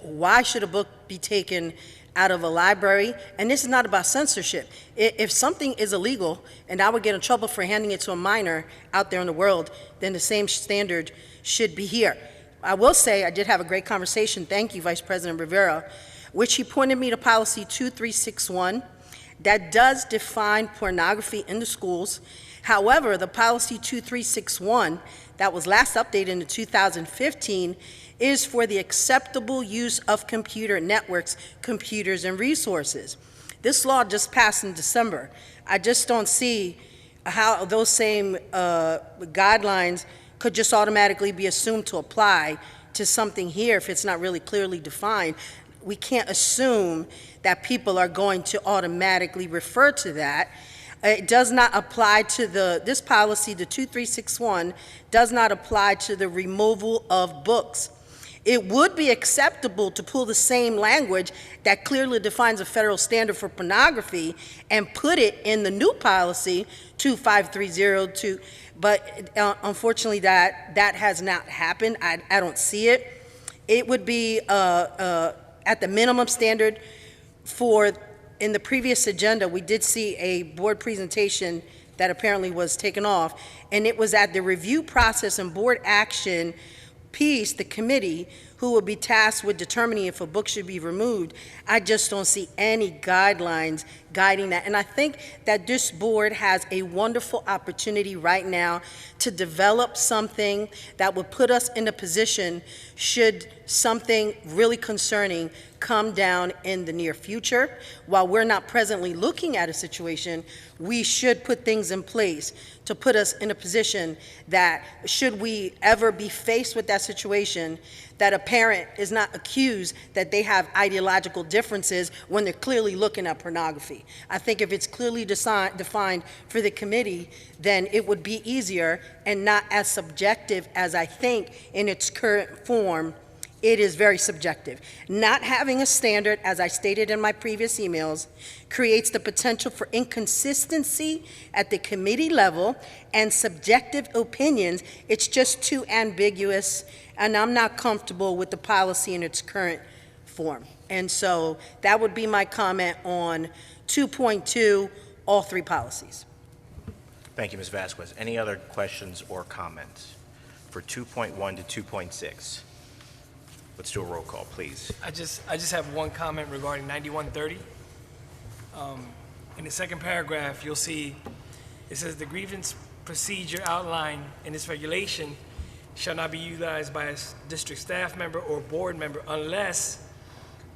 S15: why should a book be taken out of a library. And this is not about censorship. If something is illegal and I would get in trouble for handing it to a minor out there in the world, then the same standard should be here. I will say I did have a great conversation, thank you, Vice President Rivera, which he pointed me to policy 2361 that does define pornography in the schools. However, the policy 2361 that was last updated in 2015 is for the acceptable use of computer networks, computers, and resources. This law just passed in December. I just don't see how those same guidelines could just automatically be assumed to apply to something here if it's not really clearly defined. We can't assume that people are going to automatically refer to that. It does not apply to this policy, the 2361, does not apply to the removal of books. It would be acceptable to pull the same language that clearly defines a federal standard for pornography and put it in the new policy, 2530, but unfortunately that has not happened. I don't see it. It would be at the minimum standard in the previous agenda, we did see a board presentation that apparently was taken off, and it was at the review process and board action piece, the committee who will be tasked with determining if a book should be removed. I just don't see any guidelines guiding that. And I think that this board has a wonderful opportunity right now to develop something that would put us in a position should something really concerning come down in the near future. While we're not presently looking at a situation, we should put things in place to put us in a position that should we ever be faced with that situation, that a parent is not accused that they have ideological differences when they're clearly looking at pornography. I think if it's clearly defined for the committee, then it would be easier and not as subjective as I think in its current form. It is very subjective. Not having a standard, as I stated in my previous emails, creates the potential for inconsistency at the committee level and subjective opinions. It's just too ambiguous, and I'm not comfortable with the policy in its current form. And so that would be my comment on 2.2, all three policies.
S1: Thank you, Ms. Vasquez. Any other questions or comments for 2.1 to 2.6? Let's do a roll call, please.
S16: I just have one comment regarding 9130. In the second paragraph, you'll see it says the grievance procedure outlined in this regulation shall not be utilized by a district staff member or board member unless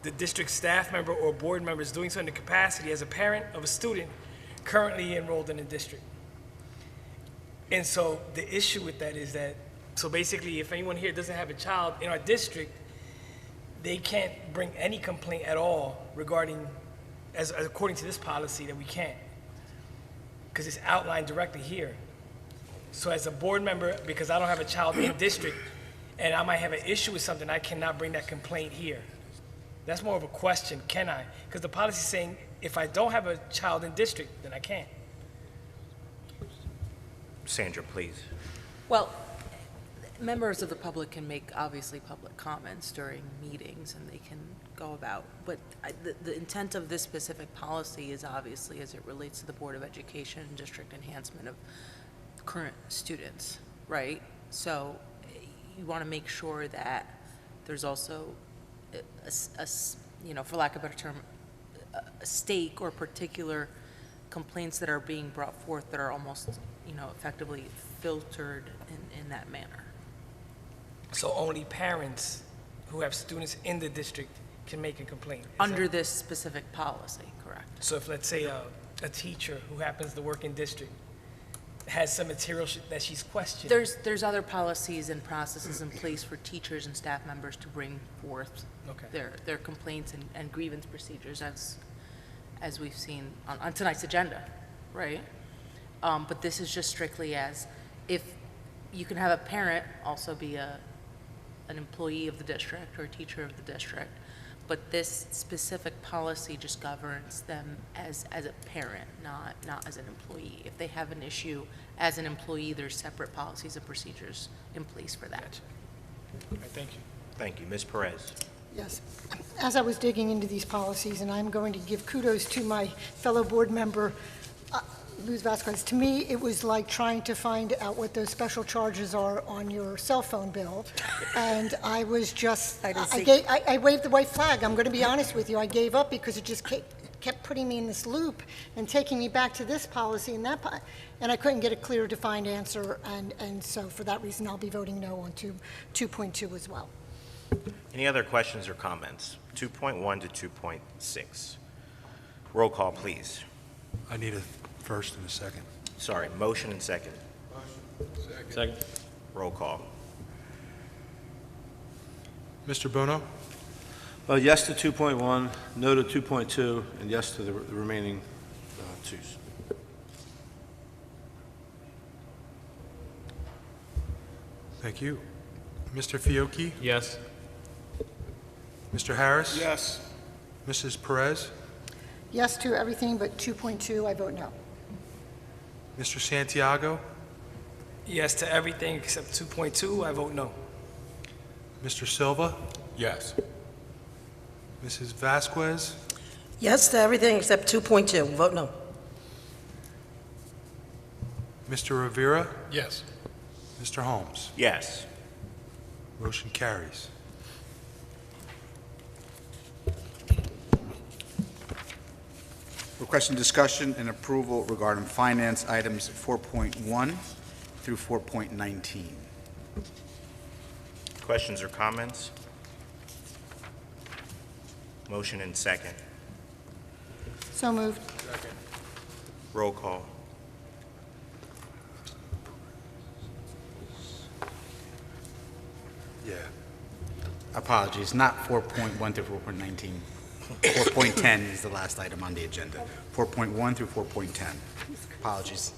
S16: the district staff member or board member is doing so in the capacity as a parent of a student currently enrolled in the district. And so the issue with that is that, so basically if anyone here doesn't have a child in our district, they can't bring any complaint at all regarding, as according to this policy, that we can't, because it's outlined directly here. So as a board member, because I don't have a child in district, and I might have an issue with something, I cannot bring that complaint here. That's more of a question, can I? Because the policy is saying if I don't have a child in district, then I can't.
S1: Sandra, please.
S9: Well, members of the public can make, obviously, public comments during meetings, and they can go about, but the intent of this specific policy is obviously as it relates to the Board of Education and district enhancement of current students, right? So you want to make sure that there's also for lack of a better term, a stake or particular complaints that are being brought forth that are almost, effectively filtered in that manner.
S16: So only parents who have students in the district can make a complaint?
S9: Under this specific policy, correct?
S16: So if, let's say, a teacher who happens to work in district has some material that she's questioning?
S9: There's other policies and processes in place for teachers and staff members to bring forth their complaints and grievance procedures as we've seen on tonight's agenda, right? But this is just strictly as if you can have a parent also be an employee of the district or a teacher of the district, but this specific policy just governs them as a parent, not as an employee. If they have an issue as an employee, there's separate policies and procedures in place for that.
S16: All right, thank you.
S1: Thank you. Ms. Perez.
S6: Yes. As I was digging into these policies, and I'm going to give kudos to my fellow board member, Luz Vasquez, to me, it was like trying to find out what those special charges are on your cell phone bill. And I was just, I waved the white flag. I'm going to be honest with you. I gave up because it just kept putting me in this loop and taking me back to this policy and that, and I couldn't get a clear, defined answer. And so for that reason, I'll be voting no on 2.2 as well.
S1: Any other questions or comments? 2.1 to 2.6. Roll call, please.
S2: I need a first and a second.
S1: Sorry, motion and second.
S12: Second.
S1: Roll call.
S2: Mr. Bono?
S7: Yes to 2.1, no to 2.2, and yes to the remaining twos.
S2: Thank you. Mr. Fiocchi?
S12: Yes.
S2: Mr. Harris?
S3: Yes.
S2: Mrs. Perez?
S6: Yes to everything but 2.2, I vote no.
S2: Mr. Santiago?
S16: Yes to everything except 2.2, I vote no.
S2: Mr. Silva?
S13: Yes.
S2: Mrs. Vasquez?
S15: Yes to everything except 2.2, vote no.
S2: Mr. Rivera?
S16: Yes.
S2: Mr. Holmes?
S1: Yes.
S2: Motion carries.
S4: Requesting discussion and approval regarding finance items 4.1 through 4.19.
S1: Questions or comments? Motion and second.
S6: So moved.
S1: Roll call.
S2: Yeah.
S4: Apologies, not 4.1 through 4.19. 4.10 is the last item on the agenda. 4.1 through 4.10. Apologies.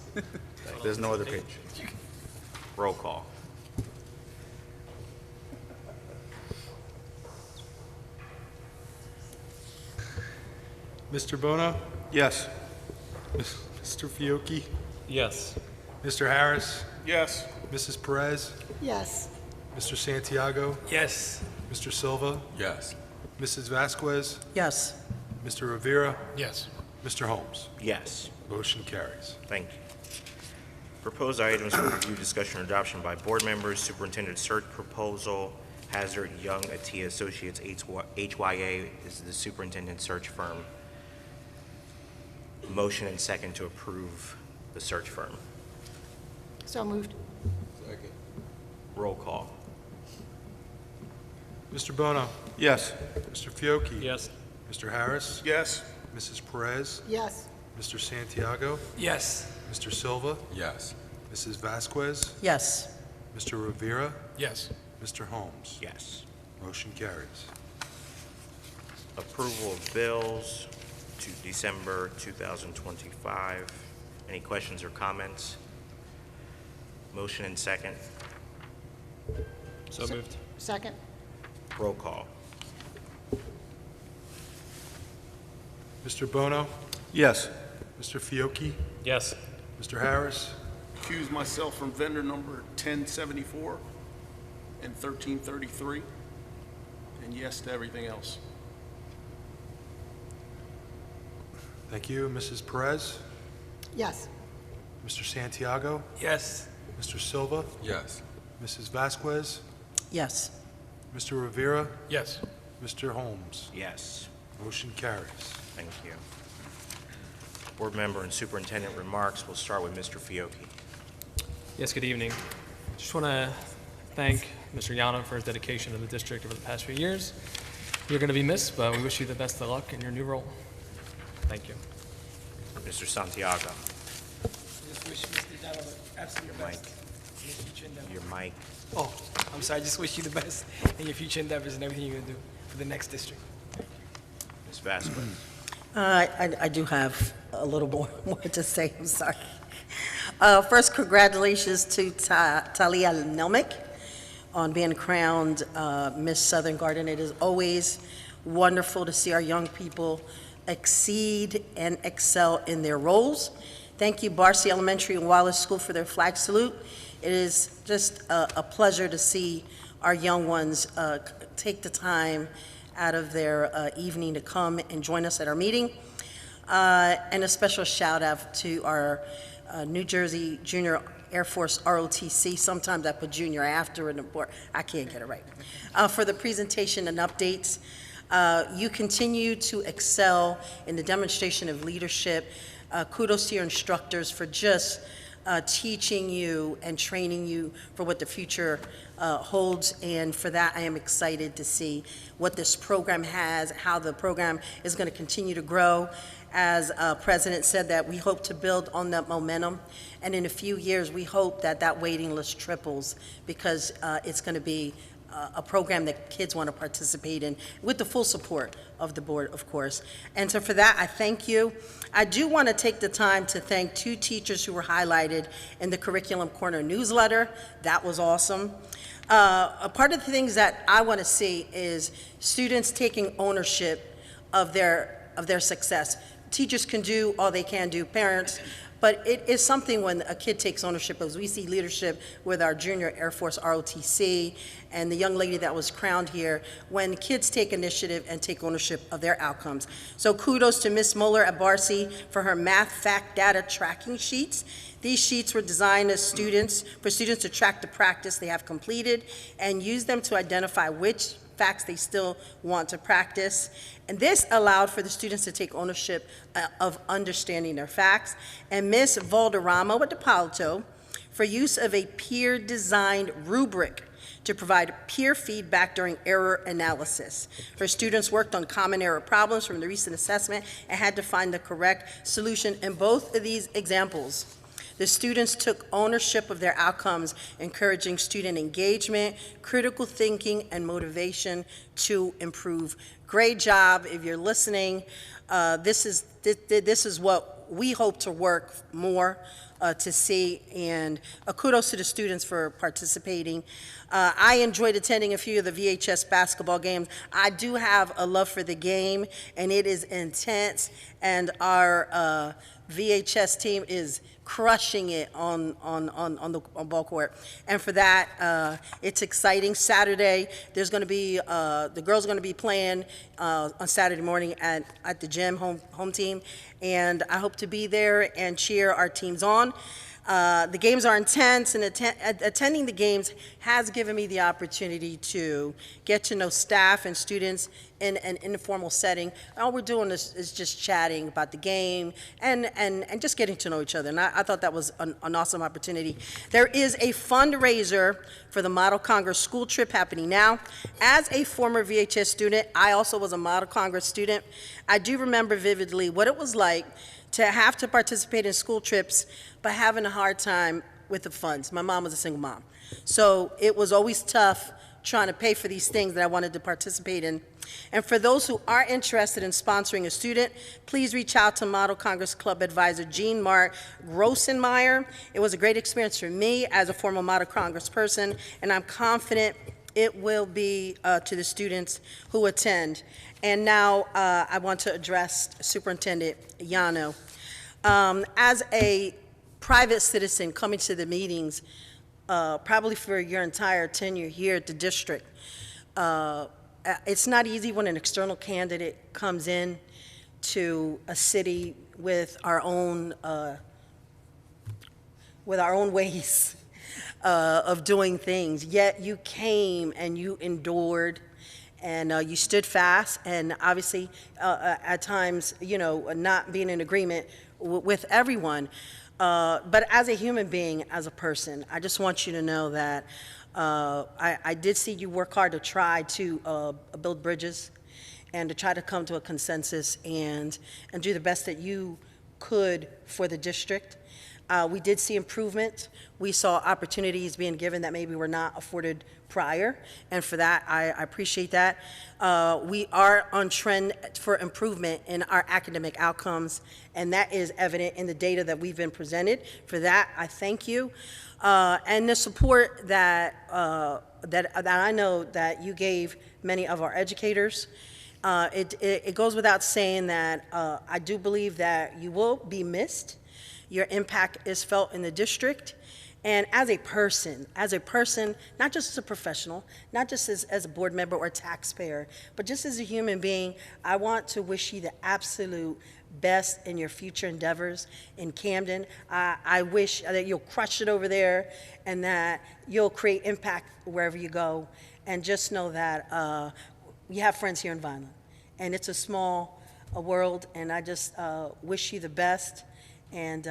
S4: There's no other page.
S1: Roll call.
S2: Mr. Bono?
S7: Yes.
S2: Mr. Fiocchi?
S12: Yes.
S2: Mr. Harris?
S3: Yes.
S2: Mrs. Perez?
S6: Yes.
S2: Mr. Santiago?
S16: Yes.
S2: Mr. Silva?
S13: Yes.
S2: Mrs. Vasquez?
S15: Yes.
S2: Mr. Rivera?
S16: Yes.
S2: Mr. Holmes?
S1: Yes.
S2: Motion carries.
S1: Thank you. Proposed items for review, discussion, or adoption by board members. Superintendent search proposal. Hazard Young Atia Associates HYA is the superintendent search firm. Motion and second to approve the search firm.
S6: So moved.
S1: Roll call.
S2: Mr. Bono?
S7: Yes.
S2: Mr. Fiocchi?
S12: Yes.
S2: Mr. Harris?
S3: Yes.
S2: Mrs. Perez?
S6: Yes.
S2: Mr. Santiago?
S16: Yes.
S2: Mr. Silva?
S13: Yes.
S2: Mrs. Vasquez?
S15: Yes.
S2: Mr. Rivera?
S16: Yes.
S2: Mr. Holmes?
S1: Yes.
S2: Motion carries.
S1: Approval of bills to December 2025. Any questions or comments? Motion and second.
S12: So moved.
S6: Second.
S1: Roll call.
S2: Mr. Bono?
S7: Yes.
S2: Mr. Fiocchi?
S12: Yes.
S2: Mr. Harris?
S3: Accuse myself from vendor number 1074 and 1333, and yes to everything else.
S2: Thank you. Mrs. Perez?
S6: Yes.
S2: Mr. Santiago?
S16: Yes.
S2: Mr. Silva?
S13: Yes.
S2: Mrs. Vasquez?
S15: Yes.
S2: Mr. Rivera?
S16: Yes.
S2: Mr. Holmes?
S1: Yes.
S2: Motion carries.
S1: Thank you. Board member and superintendent remarks. We'll start with Mr. Fiocchi.
S12: Yes, good evening. Just want to thank Mr. Yano for his dedication to the district over the past few years. You're going to be missed, but we wish you the best of luck in your new role. Thank you.
S1: Mr. Santiago.
S16: Just wish Mr. Donovan absolutely
S1: Your
S16: best
S1: mic.
S16: in your future endeavors.
S1: Your mic.
S16: Oh, I'm sorry. Just wish you the best in your future endeavors and everything you're going to do for the next district.
S1: Ms. Vasquez.
S15: I do have a little more to say, I'm sorry. First, congratulations to Talia Nelmick on being crowned Miss Southern Garden. It is always wonderful to see our young people exceed and excel in their roles. Thank you, Barcy Elementary and Wallace School, for their flag salute. It is just a pleasure to see our young ones take the time out of their evening to come and join us at our meeting. And a special shout out to our New Jersey Junior Air Force ROTC. Sometimes I put junior after in the board. I can't get it right. For the presentation and updates. You continue to excel in the demonstration of leadership. Kudos to your instructors for just teaching you and training you for what the future holds. And for that, I am excited to see what this program has, how the program is going to continue to grow. As President said, that we hope to build on that momentum. And in a few years, we hope that that waiting list triples, because it's going to be a program that kids want to participate in with the full support of the board, of course. And so for that, I thank you. I do want to take the time to thank 2 teachers who were highlighted in the Curriculum Corner newsletter. That was awesome. A part of the things that I want to see is students taking ownership of their success. Teachers can do all they can do, parents, but it is something when a kid takes ownership, as we see leadership with our Junior Air Force ROTC and the young lady that was crowned here, when kids take initiative and take ownership of their outcomes. So kudos to Ms. Mueller at Barcy for her math fact data tracking sheets. These sheets were designed as for students to track the practice they have completed and use them to identify which facts they still want to practice. And this allowed for the students to take ownership of understanding their facts. And Ms. Valderrama with the Palto for use of a peer-designed rubric to provide peer feedback during error analysis. Her students worked on common error problems from the recent assessment and had to find the correct solution in both of these examples. The students took ownership of their outcomes, encouraging student engagement, critical thinking, and motivation to improve. Great job. If you're listening, this is what we hope to work more to see, and kudos to the students for participating. I enjoyed attending a few of the VHS basketball games. I do have a love for the game, and it is intense, and our VHS team is crushing it on ball court. And for that, it's exciting. Saturday, there's going to be, the girls are going to be playing on Saturday morning at the gym, home team, and I hope to be there and cheer our teams on. The games are intense, and attending the games has given me the opportunity to get to know staff and students in an informal setting. All we're doing is just chatting about the game and just getting to know each other, and I thought that was an awesome opportunity. There is a fundraiser for the Model Congress school trip happening now. As a former VHS student, I also was a Model Congress student. I do remember vividly what it was like to have to participate in school trips, but having a hard time with the funds. My mom was a single mom. So it was always tough trying to pay for these things that I wanted to participate in. And for those who are interested in sponsoring a student, please reach out to Model Congress Club advisor Jean Mark Grossenmeyer. It was a great experience for me as a former Model Congress person, and I'm confident it will be to the students who attend. And now I want to address Superintendent Yano. As a private citizen coming to the meetings, probably for your entire tenure here at the district, it's not easy when an external candidate comes in to a city with our own ways of doing things. Yet you came and you endured, and you stood fast, and obviously at times, not being in agreement with everyone. But as a human being, as a person, I just want you to know that I did see you work hard to try to build bridges and to try to come to a consensus and do the best that you could for the district. We did see improvement. We saw opportunities being given that maybe were not afforded prior, and for that, I appreciate that. We are on trend for improvement in our academic outcomes, and that is evident in the data that we've been presented. For that, I thank you. And the support that I know that you gave many of our educators. It goes without saying that I do believe that you will be missed. Your impact is felt in the district. And as a person, not just as a professional, not just as a board member or a taxpayer, but just as a human being, I want to wish you the absolute best in your future endeavors in Camden. I wish that you'll crush it over there and that you'll create impact wherever you go. And just know that you have friends here in Vineland. And it's a small world, and I just wish you the best and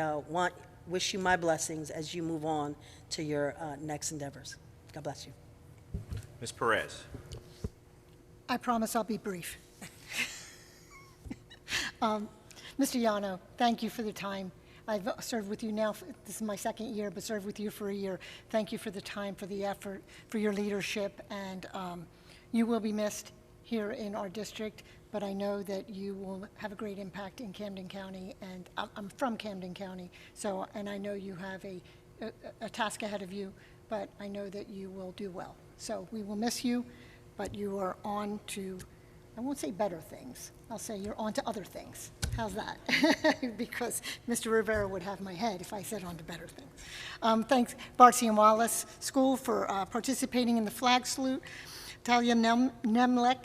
S15: wish you my blessings as you move on to your next endeavors. God bless you.
S1: Ms. Perez.
S6: I promise I'll be brief. Mr. Yano, thank you for the time. I've served with you now, this is my second year, but served with you for a year. Thank you for the time, for the effort, for your leadership, and you will be missed here in our district, but I know that you will have a great impact in Camden County, and I'm from Camden County, and I know you have a task ahead of you, but I know that you will do well. So we will miss you, but you are on to, I won't say better things, I'll say you're on to other things. How's that? Because Mr. Rivera would have my head if I said on to better things. Thanks, Barcy and Wallace School, for participating in the flag salute. Talia Nemec.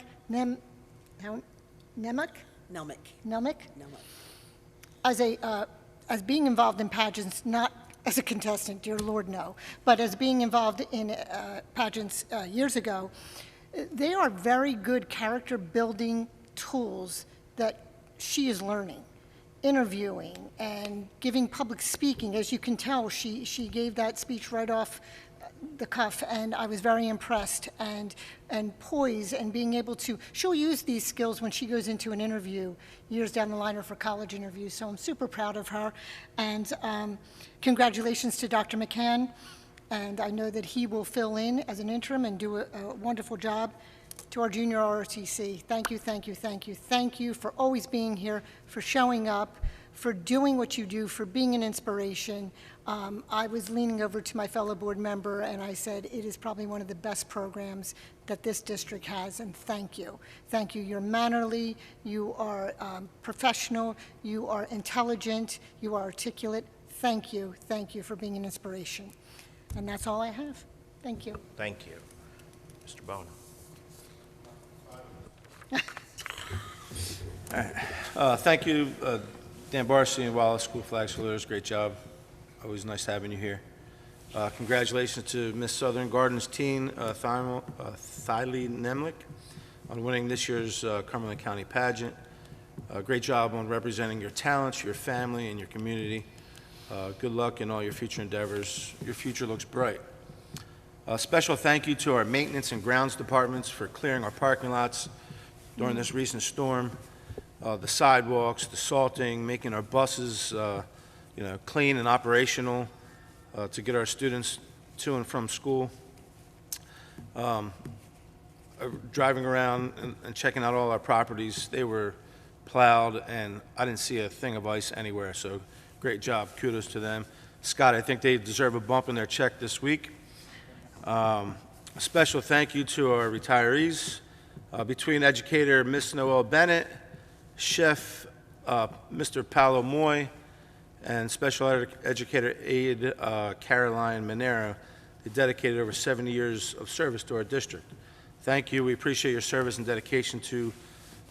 S6: As being involved in pageants, not as a contestant, dear Lord, no, but as being involved in pageants years ago, they are very good character building tools that she is learning. Interviewing and giving public speaking. As you can tell, she gave that speech right off the cuff, and I was very impressed, and poised, and being able to, she'll use these skills when she goes into an interview years down the line or for college interviews, so I'm super proud of her. And congratulations to Dr. McCann, and I know that he will fill in as an interim and do a wonderful job. To our junior ROTC, thank you, thank you, thank you. Thank you for always being here, for showing up, for doing what you do, for being an inspiration. I was leaning over to my fellow board member and I said, it is probably one of the best programs that this district has, and thank you. Thank you. You're mannerly, you are professional, you are intelligent, you are articulate. Thank you for being an inspiration. And that's all I have. Thank you.
S1: Thank you. Mr. Bono.
S7: Thank you, Dan Barcy and Wallace School Flag Saluters. Great job. Always nice having you here. Congratulations to Miss Southern Gardens teen, Thylee Nemlik, on winning this year's Cumberland County pageant. Great job on representing your talents, your family, and your community. Good luck in all your future endeavors. Your future looks bright. A special thank you to our maintenance and grounds departments for clearing our parking lots during this recent storm. The sidewalks, the salting, making our buses clean and operational to get our students to and from school. Driving around and checking out all our properties, they were plowed, and I didn't see a thing of ice anywhere, so great job. Kudos to them. Scott, I think they deserve a bump in their check this week. A special thank you to our retirees. Between educator Miss Noelle Bennett, chef Mr. Paolo Moy, and special educator aide Caroline Monero, they dedicated over 70 years of service to our district. Thank you. We appreciate your service and dedication to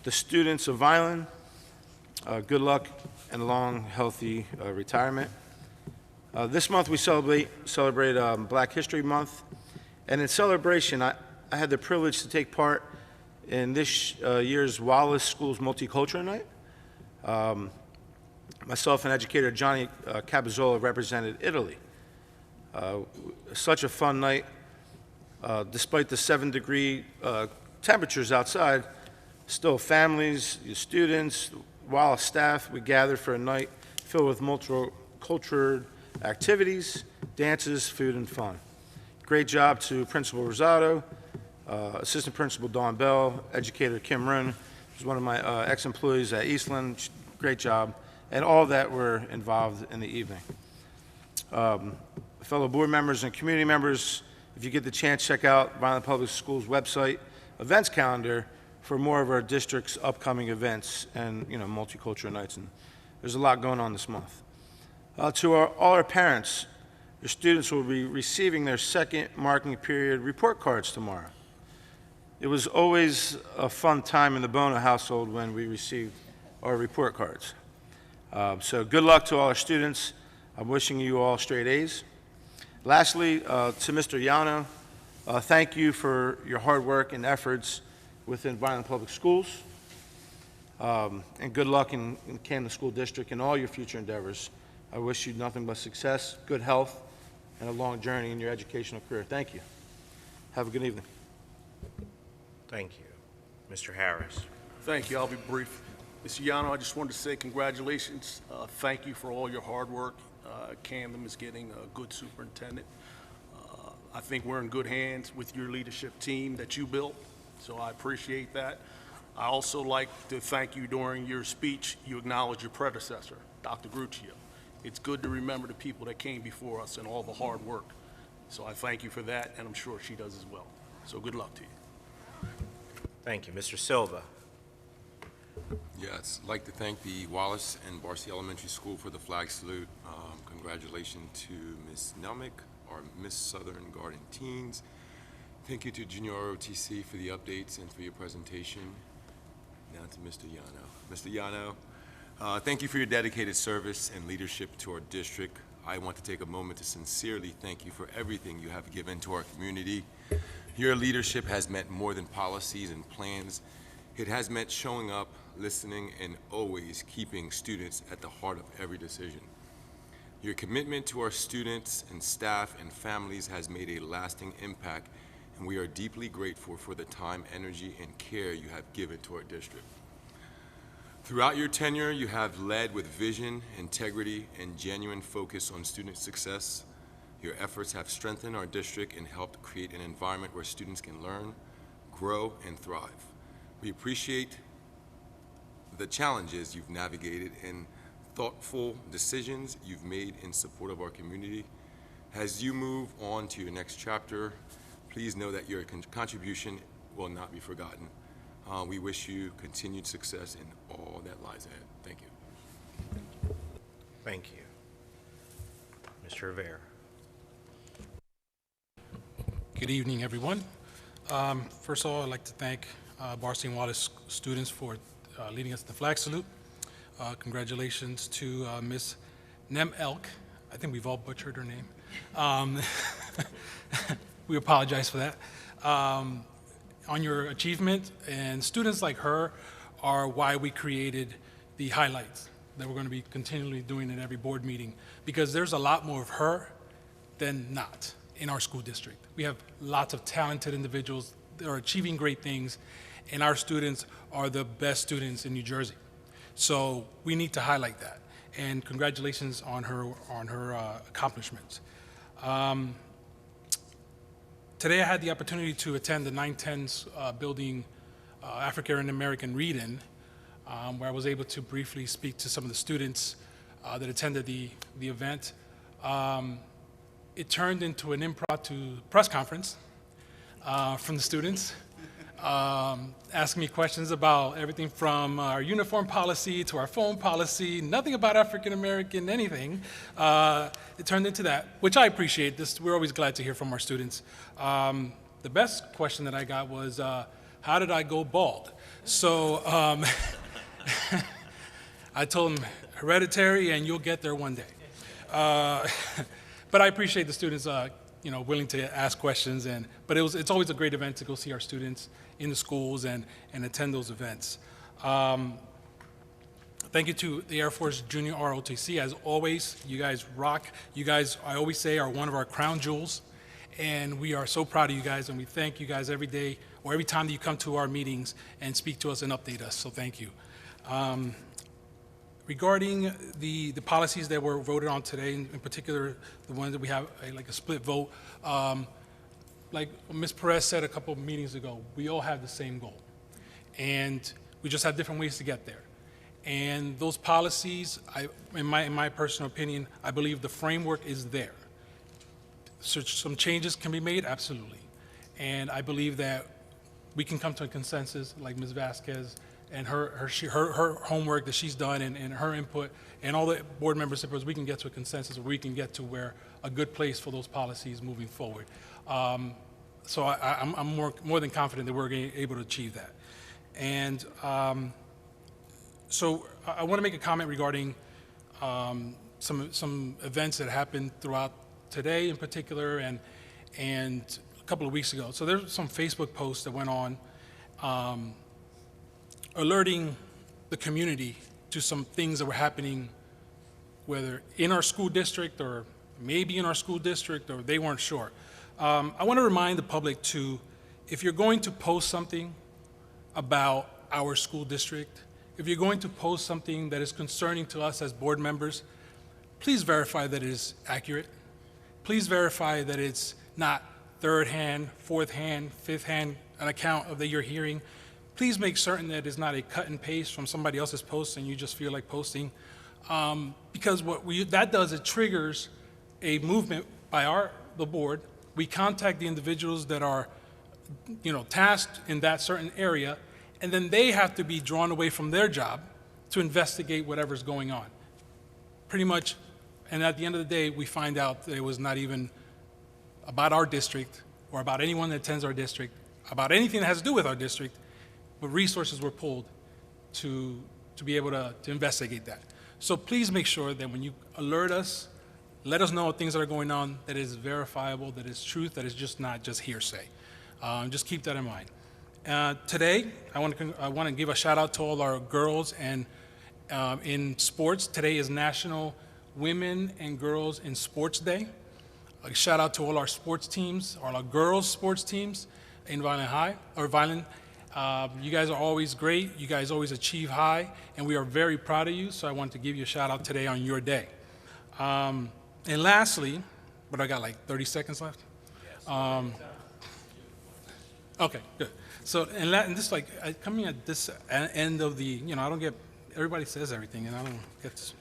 S7: the students of Vineland. Good luck and a long, healthy retirement. This month we celebrate Black History Month, and in celebration, I had the privilege to take part in this year's Wallace School's Multicultural Night. Myself and educator Johnny Cabazzola represented Italy. Such a fun night. Despite the 7-degree temperatures outside, still families, students, Wallace staff, we gathered for a night filled with multicultural activities, dances, food, and fun. Great job to Principal Rosado, Assistant Principal Dawn Bell, Educator Kim Roon, who's one of my ex-employees at Eastland. Great job, and all that were involved in the evening. Fellow board members and community members, if you get the chance, check out Vineland Public Schools website events calendar for more of our district's upcoming events and multicultural nights. And there's a lot going on this month. To all our parents, your students will be receiving their second marking period report cards tomorrow. It was always a fun time in the Bono household when we received our report cards. So good luck to all our students. I'm wishing you all straight A's. Lastly, to Mr. Yano, thank you for your hard work and efforts within Vineland Public Schools. And good luck in Camden School District and all your future endeavors. I wish you nothing but success, good health, and a long journey in your educational career. Thank you. Have a good evening.
S1: Thank you. Mr. Harris.
S3: Thank you. I'll be brief. Mr. Yano, I just wanted to say congratulations. Thank you for all your hard work. Camden is getting a good superintendent. I think we're in good hands with your leadership team that you built, so I appreciate that. I also like to thank you during your speech. You acknowledged your predecessor, Dr. Gruccio. It's good to remember the people that came before us and all the hard work. So I thank you for that, and I'm sure she does as well. So good luck to you.
S1: Thank you. Mr. Silva.
S13: Yes, I'd like to thank the Wallace and Barcy Elementary School for the flag salute. Congratulations to Ms. Nelmick, our Miss Southern Garden Teens. Thank you to Junior ROTC for the updates and for your presentation. Now to Mr. Yano. Mr. Yano, thank you for your dedicated service and leadership to our district. I want to take a moment to sincerely thank you for everything you have given to our community. Your leadership has meant more than policies and plans. It has meant showing up, listening, and always keeping students at the heart of every decision. Your commitment to our students and staff and families has made a lasting impact, and we are deeply grateful for the time, energy, and care you have given to our district. Throughout your tenure, you have led with vision, integrity, and genuine focus on student success. Your efforts have strengthened our district and helped create an environment where students can learn, grow, and thrive. We appreciate the challenges you've navigated and thoughtful decisions you've made in support of our community. As you move on to your next chapter, please know that your contribution will not be forgotten. We wish you continued success in all that lies ahead. Thank you.
S1: Thank you. Mr. Rivera.
S17: Good evening, everyone. First of all, I'd like to thank Barcy and Wallace students for leading us in the flag salute. Congratulations to Ms. Nem Elk. I think we've all butchered her name. We apologize for that. On your achievement, and students like her are why we created the highlights that we're going to be continually doing at every board meeting, because there's a lot more of her than not in our school district. We have lots of talented individuals that are achieving great things, and our students are the best students in New Jersey. So we need to highlight that, and congratulations on her accomplishments. Today I had the opportunity to attend the 910 building African American read-in, where I was able to briefly speak to some of the students that attended the event. It turned into an impromptu press conference from the students, asking me questions about everything from our uniform policy to our phone policy, nothing about African American anything. It turned into that, which I appreciate. We're always glad to hear from our students. The best question that I got was, how did I go bald? So I told them, hereditary, and you'll get there one day. But I appreciate the students, willing to ask questions. But it's always a great event to go see our students in the schools and attend those events. Thank you to the Air Force Junior ROTC. As always, you guys rock. You guys, I always say, are one of our crown jewels. And we are so proud of you guys, and we thank you guys every day or every time that you come to our meetings and speak to us and update us. So thank you. Regarding the policies that were voted on today, in particular, the ones that we have a split vote, like Ms. Perez said a couple of meetings ago, we all have the same goal. And we just have different ways to get there. And those policies, in my personal opinion, I believe the framework is there. So some changes can be made, absolutely. And I believe that we can come to a consensus, like Ms. Vasquez and her homework that she's done and her input and all the board members' inputs, we can get to a consensus where we can get to where a good place for those policies moving forward. So I'm more than confident that we're able to achieve that. And so I want to make a comment regarding some events that happened throughout today in particular and a couple of weeks ago. So there's some Facebook posts that went on alerting the community to some things that were happening, whether in our school district or maybe in our school district, or they weren't sure. I want to remind the public to, if you're going to post something about our school district, if you're going to post something that is concerning to us as board members, please verify that it is accurate. Please verify that it's not third hand, fourth hand, fifth hand, an account of that you're hearing. Please make certain that it's not a cut and paste from somebody else's post and you just feel like posting. Because what that does, it triggers a movement by the board. We contact the individuals that are tasked in that certain area, and then they have to be drawn away from their job to investigate whatever's going on. Pretty much, and at the end of the day, we find out that it was not even about our district or about anyone that attends our district, about anything that has to do with our district, but resources were pulled to be able to investigate that. So please make sure that when you alert us, let us know things that are going on that is verifiable, that is truth, that is just not just hearsay. Just keep that in mind. Today, I want to give a shout out to all our girls and in sports. Today is National Women and Girls in Sports Day. A shout out to all our sports teams, all our girls' sports teams in Vineland. You guys are always great. You guys always achieve high, and we are very proud of you. So I want to give you a shout out today on your day. And lastly, but I got like 30 seconds left. Okay, good. So and this coming at this end of the, I don't get, everybody says everything, and I don't get this,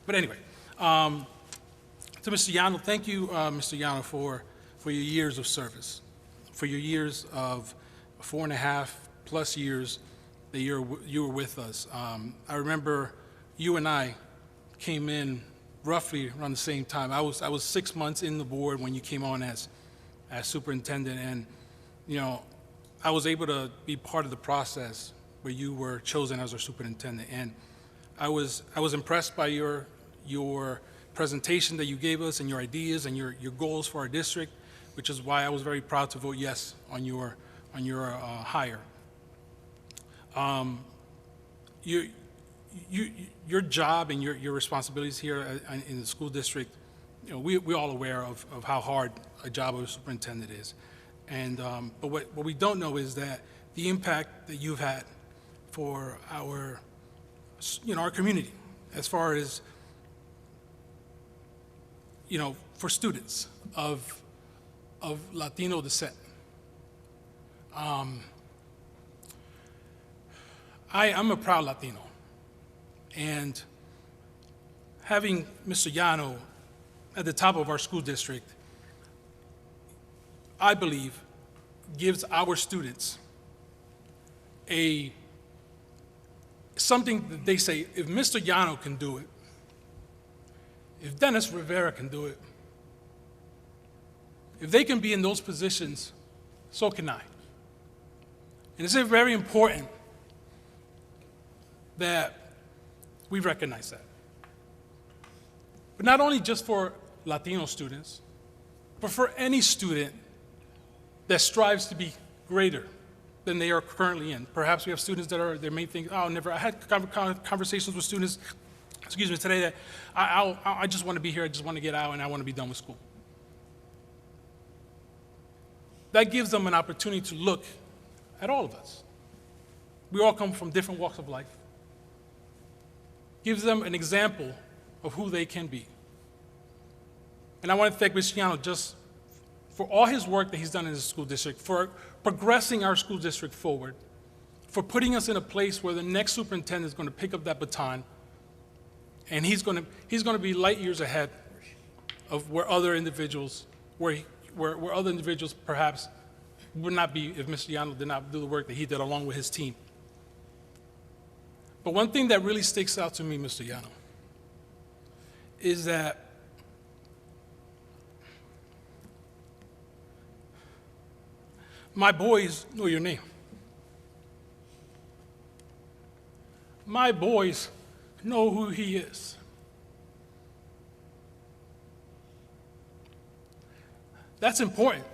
S17: But anyway, to Mr. Yano, thank you, Mr. Yano, for your years of service, for your years of 4.5+ years that you were with us. I remember you and I came in roughly around the same time. I was 6 months in the board when you came on as superintendent, and I was able to be part of the process where you were chosen as our superintendent. And I was impressed by your presentation that you gave us and your ideas and your goals for our district, which is why I was very proud to vote yes on your hire. Your job and your responsibilities here in the school district, we're all aware of how hard a job of a superintendent is. And but what we don't know is that the impact that you've had for our community, as far as for students of Latino descent. I'm a proud Latino, and having Mr. Yano at the top of our school district, I believe, gives our students something that they say, if Mr. Yano can do it, if Dennis Rivera can do it, if they can be in those positions, so can I. And it's very important that we recognize that. But not only just for Latino students, but for any student that strives to be greater than they are currently in. Perhaps we have students they may think, oh, never. I had conversations with students, today that I just want to be here, I just want to get out, and I want to be done with school. That gives them an opportunity to look at all of us. We all come from different walks of life. Gives them an example of who they can be. And I want to thank Mr. Yano just for all his work that he's done in the school district, for progressing our school district forward, for putting us in a place where the next superintendent is going to pick up that baton, and he's going to be light years ahead of where other individuals perhaps would not be if Mr. Yano did not do the work that he did along with his team. But one thing that really sticks out to me, Mr. Yano, is that my boys know your name. My boys know who he is. That's important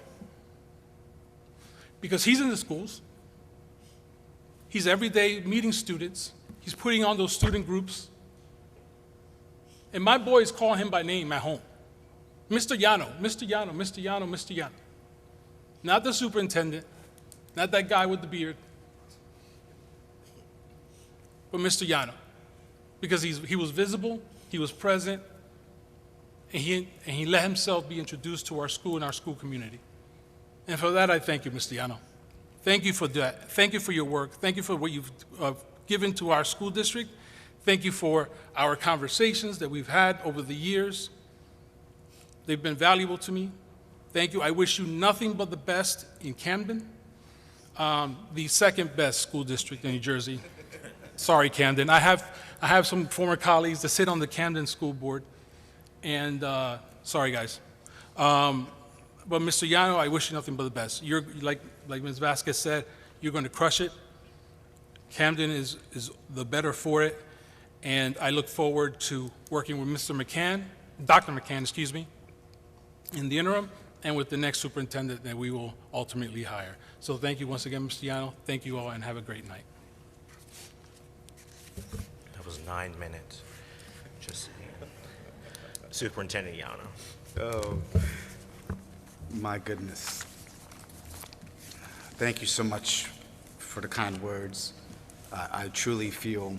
S17: because he's in the schools. He's every day meeting students. He's putting on those student groups. And my boys call him by name at home. Mr. Yano, Mr. Yano, Mr. Yano, Mr. Yano. Not the superintendent, not that guy with the beard, but Mr. Yano. Because he was visible, he was present, and he let himself be introduced to our school and our school community. And for that, I thank you, Mr. Yano. Thank you for that. Thank you for your work. Thank you for what you've given to our school district. Thank you for our conversations that we've had over the years. They've been valuable to me. Thank you. I wish you nothing but the best in Camden, the second best school district in New Jersey. Sorry, Camden. I have some former colleagues that sit on the Camden School Board, and sorry, guys. But Mr. Yano, I wish you nothing but the best. You're like Ms. Vasquez said, you're going to crush it. Camden is the better for it, and I look forward to working with Dr. McCann, excuse me, in the interim, and with the next superintendent that we will ultimately hire. So thank you once again, Mr. Yano. Thank you all, and have a great night.
S1: That was 9 minutes. Just Superintendent Yano.
S4: Oh, my goodness. Thank you so much for the kind words. I truly feel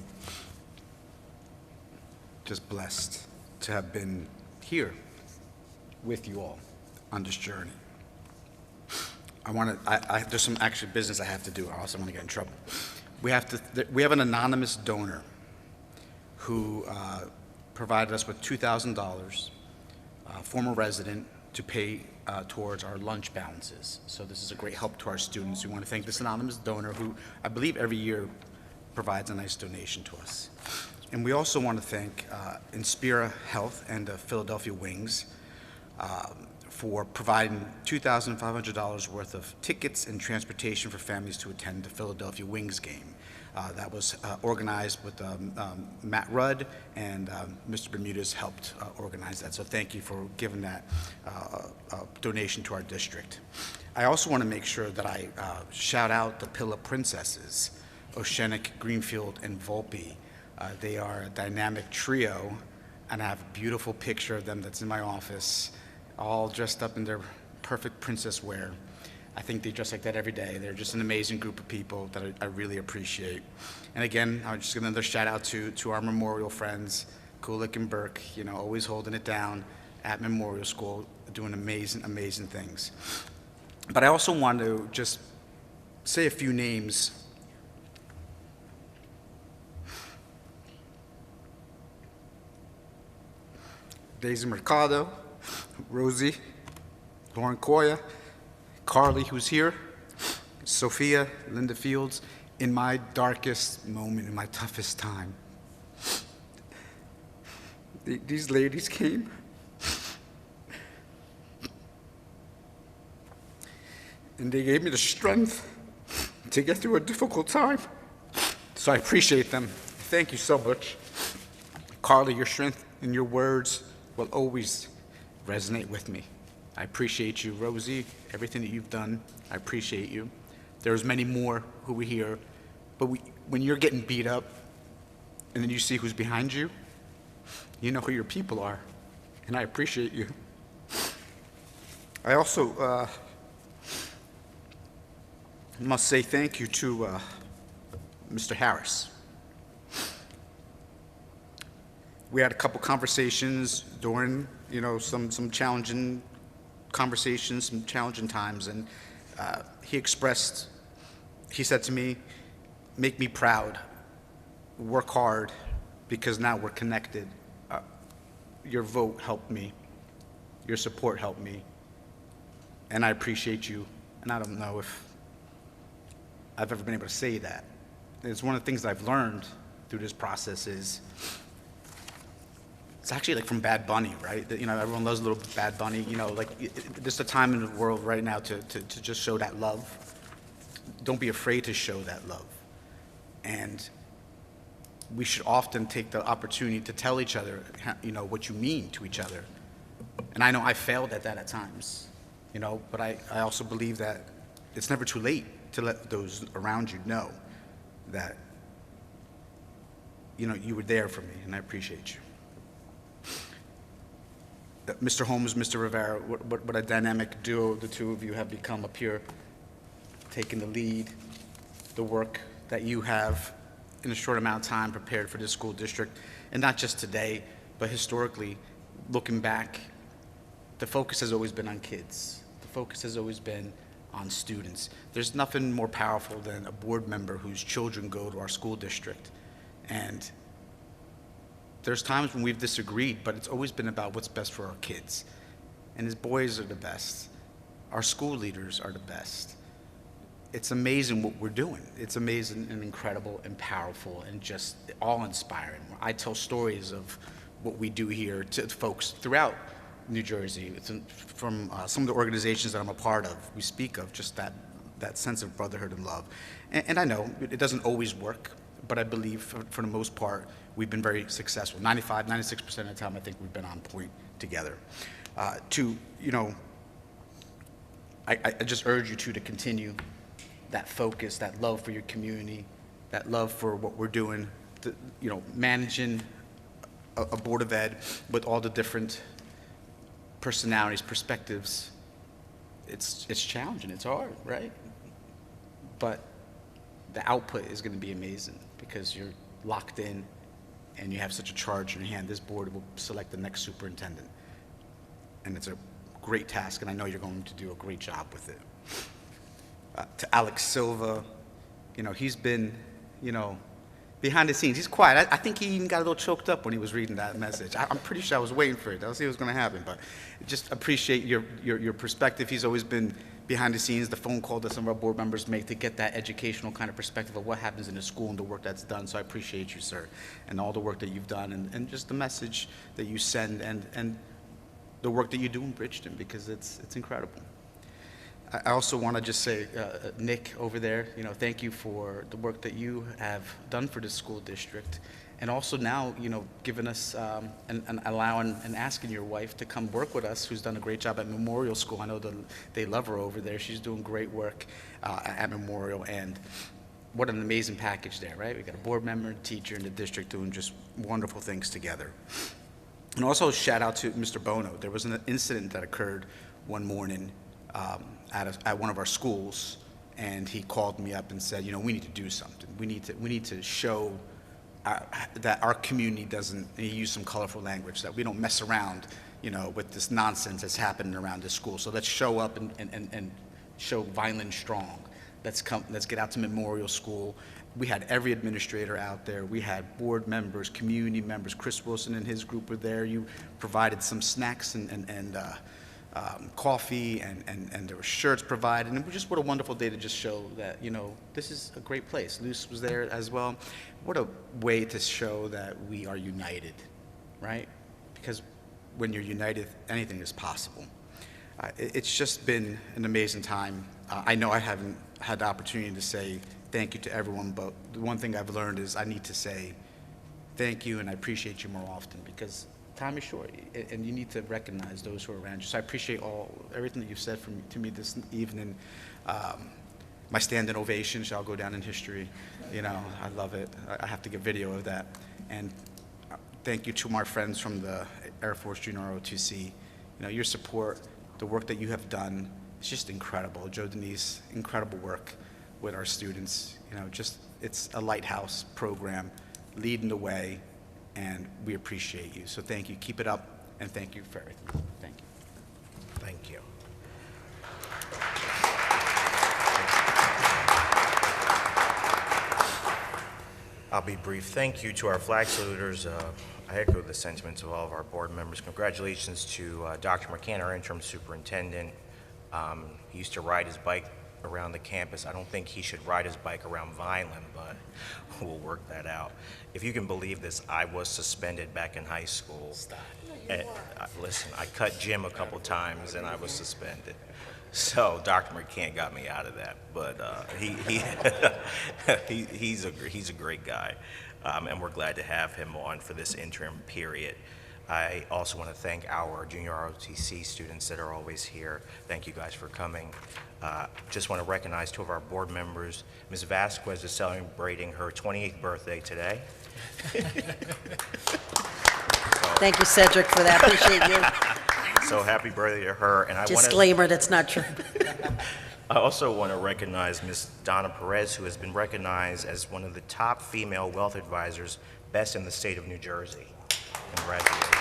S4: just blessed to have been here with you all on this journey. There's some actual business I have to do, or else I'm going to get in trouble. We have an anonymous donor who provided us with $2,000, former resident, to pay towards our lunch balances. So this is a great help to our students. We want to thank this anonymous donor who I believe every year provides a nice donation to us. And we also want to thank Inspira Health and the Philadelphia Wings for providing $2,500 worth of tickets and transportation for families to attend the Philadelphia Wings game. That was organized with Matt Rudd, and Mr. Bermudez helped organize that. So thank you for giving that donation to our district. I also want to make sure that I shout out the Pillar Princesses, Oceanic, Greenfield, and Volpe. They are a dynamic trio, and I have a beautiful picture of them that's in my office, all dressed up in their perfect princess wear. I think they dress like that every day. They're just an amazing group of people that I really appreciate. And again, I'll just give another shout out to our memorial friends, Kulik and Burke, always holding it down at Memorial School, doing amazing, amazing things. But I also want to just say a few names. Daisy Mercado, Rosie, Lauren Coya, Carly, who's here, Sophia, Linda Fields, in my darkest moment, in my toughest time. These ladies came and they gave me the strength to get through a difficult time. So I appreciate them. Thank you so much. Carly, your strength and your words will always resonate with me. I appreciate you, Rosie, everything that you've done. I appreciate you. There's many more who were here, but when you're getting beat up and then you see who's behind you, you know who your people are, and I appreciate you. I also must say thank you to Mr. Harris. We had a couple conversations during, some challenging conversations, some challenging times, and he said to me, make me proud, work hard, because now we're connected. Your vote helped me, your support helped me, and I appreciate you, and I don't know if I've ever been able to say that. It's one of the things that I've learned through this process is, it's actually like from Bad Bunny, right? Everyone loves a little Bad Bunny. There's a time in the world right now to just show that love. Don't be afraid to show that love. And we should often take the opportunity to tell each other, what you mean to each other. And I know I failed at that at times, but I also believe that it's never too late to let those around you know that, you were there for me, and I appreciate you. Mr. Holmes, Mr. Rivera, what a dynamic duo the two of you have become up here, taking the lead, the work that you have in a short amount of time prepared for this school district, and not just today, but historically, looking back, the focus has always been on kids. The focus has always been on students. There's nothing more powerful than a board member whose children go to our school district, and there's times when we've disagreed, but it's always been about what's best for our kids. And his boys are the best. Our school leaders are the best. It's amazing what we're doing. It's amazing and incredible and powerful and just awe-inspiring. I tell stories of what we do here to folks throughout New Jersey. From some of the organizations that I'm a part of, we speak of just that sense of brotherhood and love. And I know it doesn't always work, but I believe for the most part, we've been very successful. 95, 96% of the time, I think we've been on point together. I just urge you to continue that focus, that love for your community, that love for what we're doing, managing a Board of Ed with all the different personalities, perspectives, it's challenging, it's hard, right? But the output is going to be amazing because you're locked in and you have such a charge in your hand. This board will select the next superintendent. And it's a great task, and I know you're going to do a great job with it. To Alex Silva, he's been, behind the scenes. He's quiet. I think he even got a little choked up when he was reading that message. I'm pretty sure I was waiting for it. I was see what was going to happen, but just appreciate your perspective. He's always been behind the scenes, the phone call that some of our board members make to get that educational kind of perspective of what happens in the school and the work that's done. So I appreciate you, sir, and all the work that you've done, and just the message that you send, and the work that you do in Bridgeton, because it's incredible. I also want to just say, Nick over there, thank you for the work that you have done for the school district, and also now, giving us and allowing and asking your wife to come work with us, who's done a great job at Memorial School. I know they love her over there. She's doing great work at Memorial, and what an amazing package there, right? We got a board member, teacher in the district doing just wonderful things together. And also shout out to Mr. Bono. There was an incident that occurred one morning at one of our schools, and he called me up and said, we need to do something. We need to show that our community doesn't, and he used some colorful language, that we don't mess around, with this nonsense that's happening around this school. So let's show up and show Vineland strong. Let's get out to Memorial School. We had every administrator out there. We had board members, community members. Chris Wilson and his group were there. You provided some snacks and coffee, and there were shirts provided. And it was just, what a wonderful day to just show that, this is a great place. Luce was there as well. What a way to show that we are united, right? Because when you're united, anything is possible. It's just been an amazing time. I know I haven't had the opportunity to say thank you to everyone, but the one thing I've learned is I need to say thank you and I appreciate you more often, because time is short and you need to recognize those who are around you. So I appreciate everything that you've said to me this evening. My standing ovation shall go down in history. I love it. I have to get video of that. And thank you to my friends from the Air Force Junior ROTC. Your support, the work that you have done, it's just incredible. Joe Denise, incredible work with our students. It's a lighthouse program leading the way, and we appreciate you. So thank you. Keep it up, and thank you for everything. Thank you.
S1: Thank you. I'll be brief. Thank you to our flag saluters. I echo the sentiments of all of our board members. Congratulations to Dr. McCann, our interim superintendent. He used to ride his bike around the campus. I don't think he should ride his bike around Vineland, but we'll work that out. If you can believe this, I was suspended back in high school. Stop. Listen, I cut gym a couple times and I was suspended. So Dr. McCann got me out of that, but he's a great guy, and we're glad to have him on for this interim period. I also want to thank our junior ROTC students that are always here. Thank you guys for coming. Just want to recognize two of our board members. Ms. Vasquez is celebrating her 28th birthday today.
S15: Thank you, Cedric, for that. Appreciate you.
S1: So happy birthday to her. And
S15: Disclaimer, that's not true.
S1: I also want to recognize Ms. Donna Perez, who has been recognized as one of the top female wealth advisors, best in the state of New Jersey. Congratulations.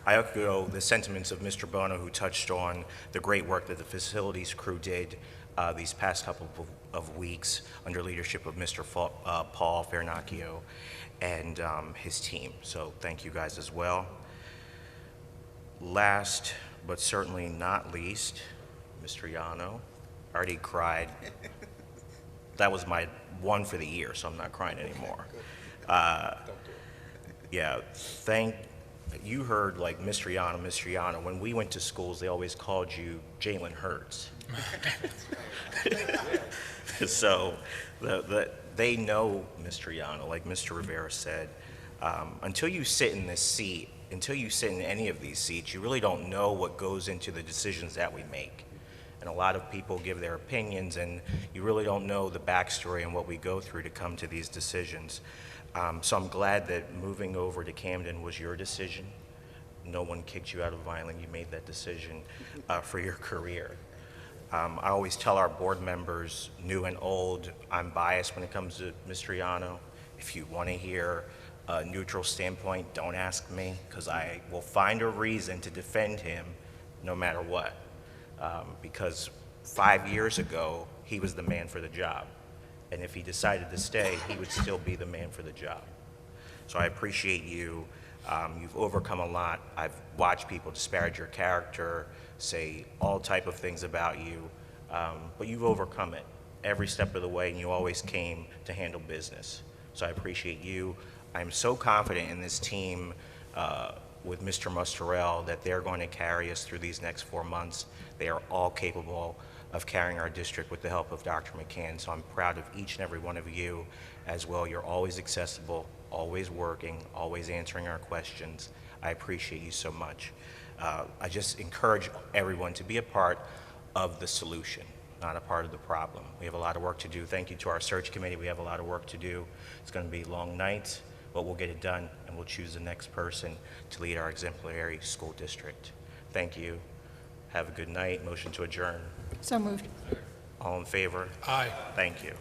S1: I echo the sentiments of Mr. Bono, who touched on the great work that the facilities crew did these past couple of weeks under leadership of Mr. Paul Fernacchio and his team. So thank you guys as well. Last but certainly not least, Mr. Yano. I already cried. That was my one for the year, so I'm not crying anymore. Yeah, you heard like Mr. Yano. When we went to schools, they always called you Jalen Hurts. So they know Mr. Yano, like Mr. Rivera said. Until you sit in this seat, until you sit in any of these seats, you really don't know what goes into the decisions that we make. and a lot of people give their opinions, and you really don't know the backstory and what we go through to come to these decisions. So I'm glad that moving over to Camden was your decision. No one kicked you out of Vineland. You made that decision for your career. I always tell our board members, new and old, I'm biased when it comes to Mr. Yano. If you want to hear a neutral standpoint, don't ask me, because I will find a reason to defend him no matter what. Because 5 years ago, he was the man for the job. And if he decided to stay, he would still be the man for the job. So I appreciate you. You've overcome a lot. I've watched people disparage your character, say all type of things about you, but you've overcome it every step of the way, and you always came to handle business. So I appreciate you. I'm so confident in this team with Mr. Mustarell that they're going to carry us through these next 4 months. They are all capable of carrying our district with the help of Dr. McCann, so I'm proud of each and every one of you as well. You're always accessible, always working, always answering our questions. I appreciate you so much. I just encourage everyone to be a part of the solution, not a part of the problem. We have a lot of work to do. Thank you to our search committee. We have a lot of work to do. It's going to be long nights, but we'll get it done, and we'll choose the next person to lead our exemplary school district. Thank you. Have a good night. Motion to adjourn.
S6: So moved.
S1: All in favor?
S17: Aye.
S1: Thank you.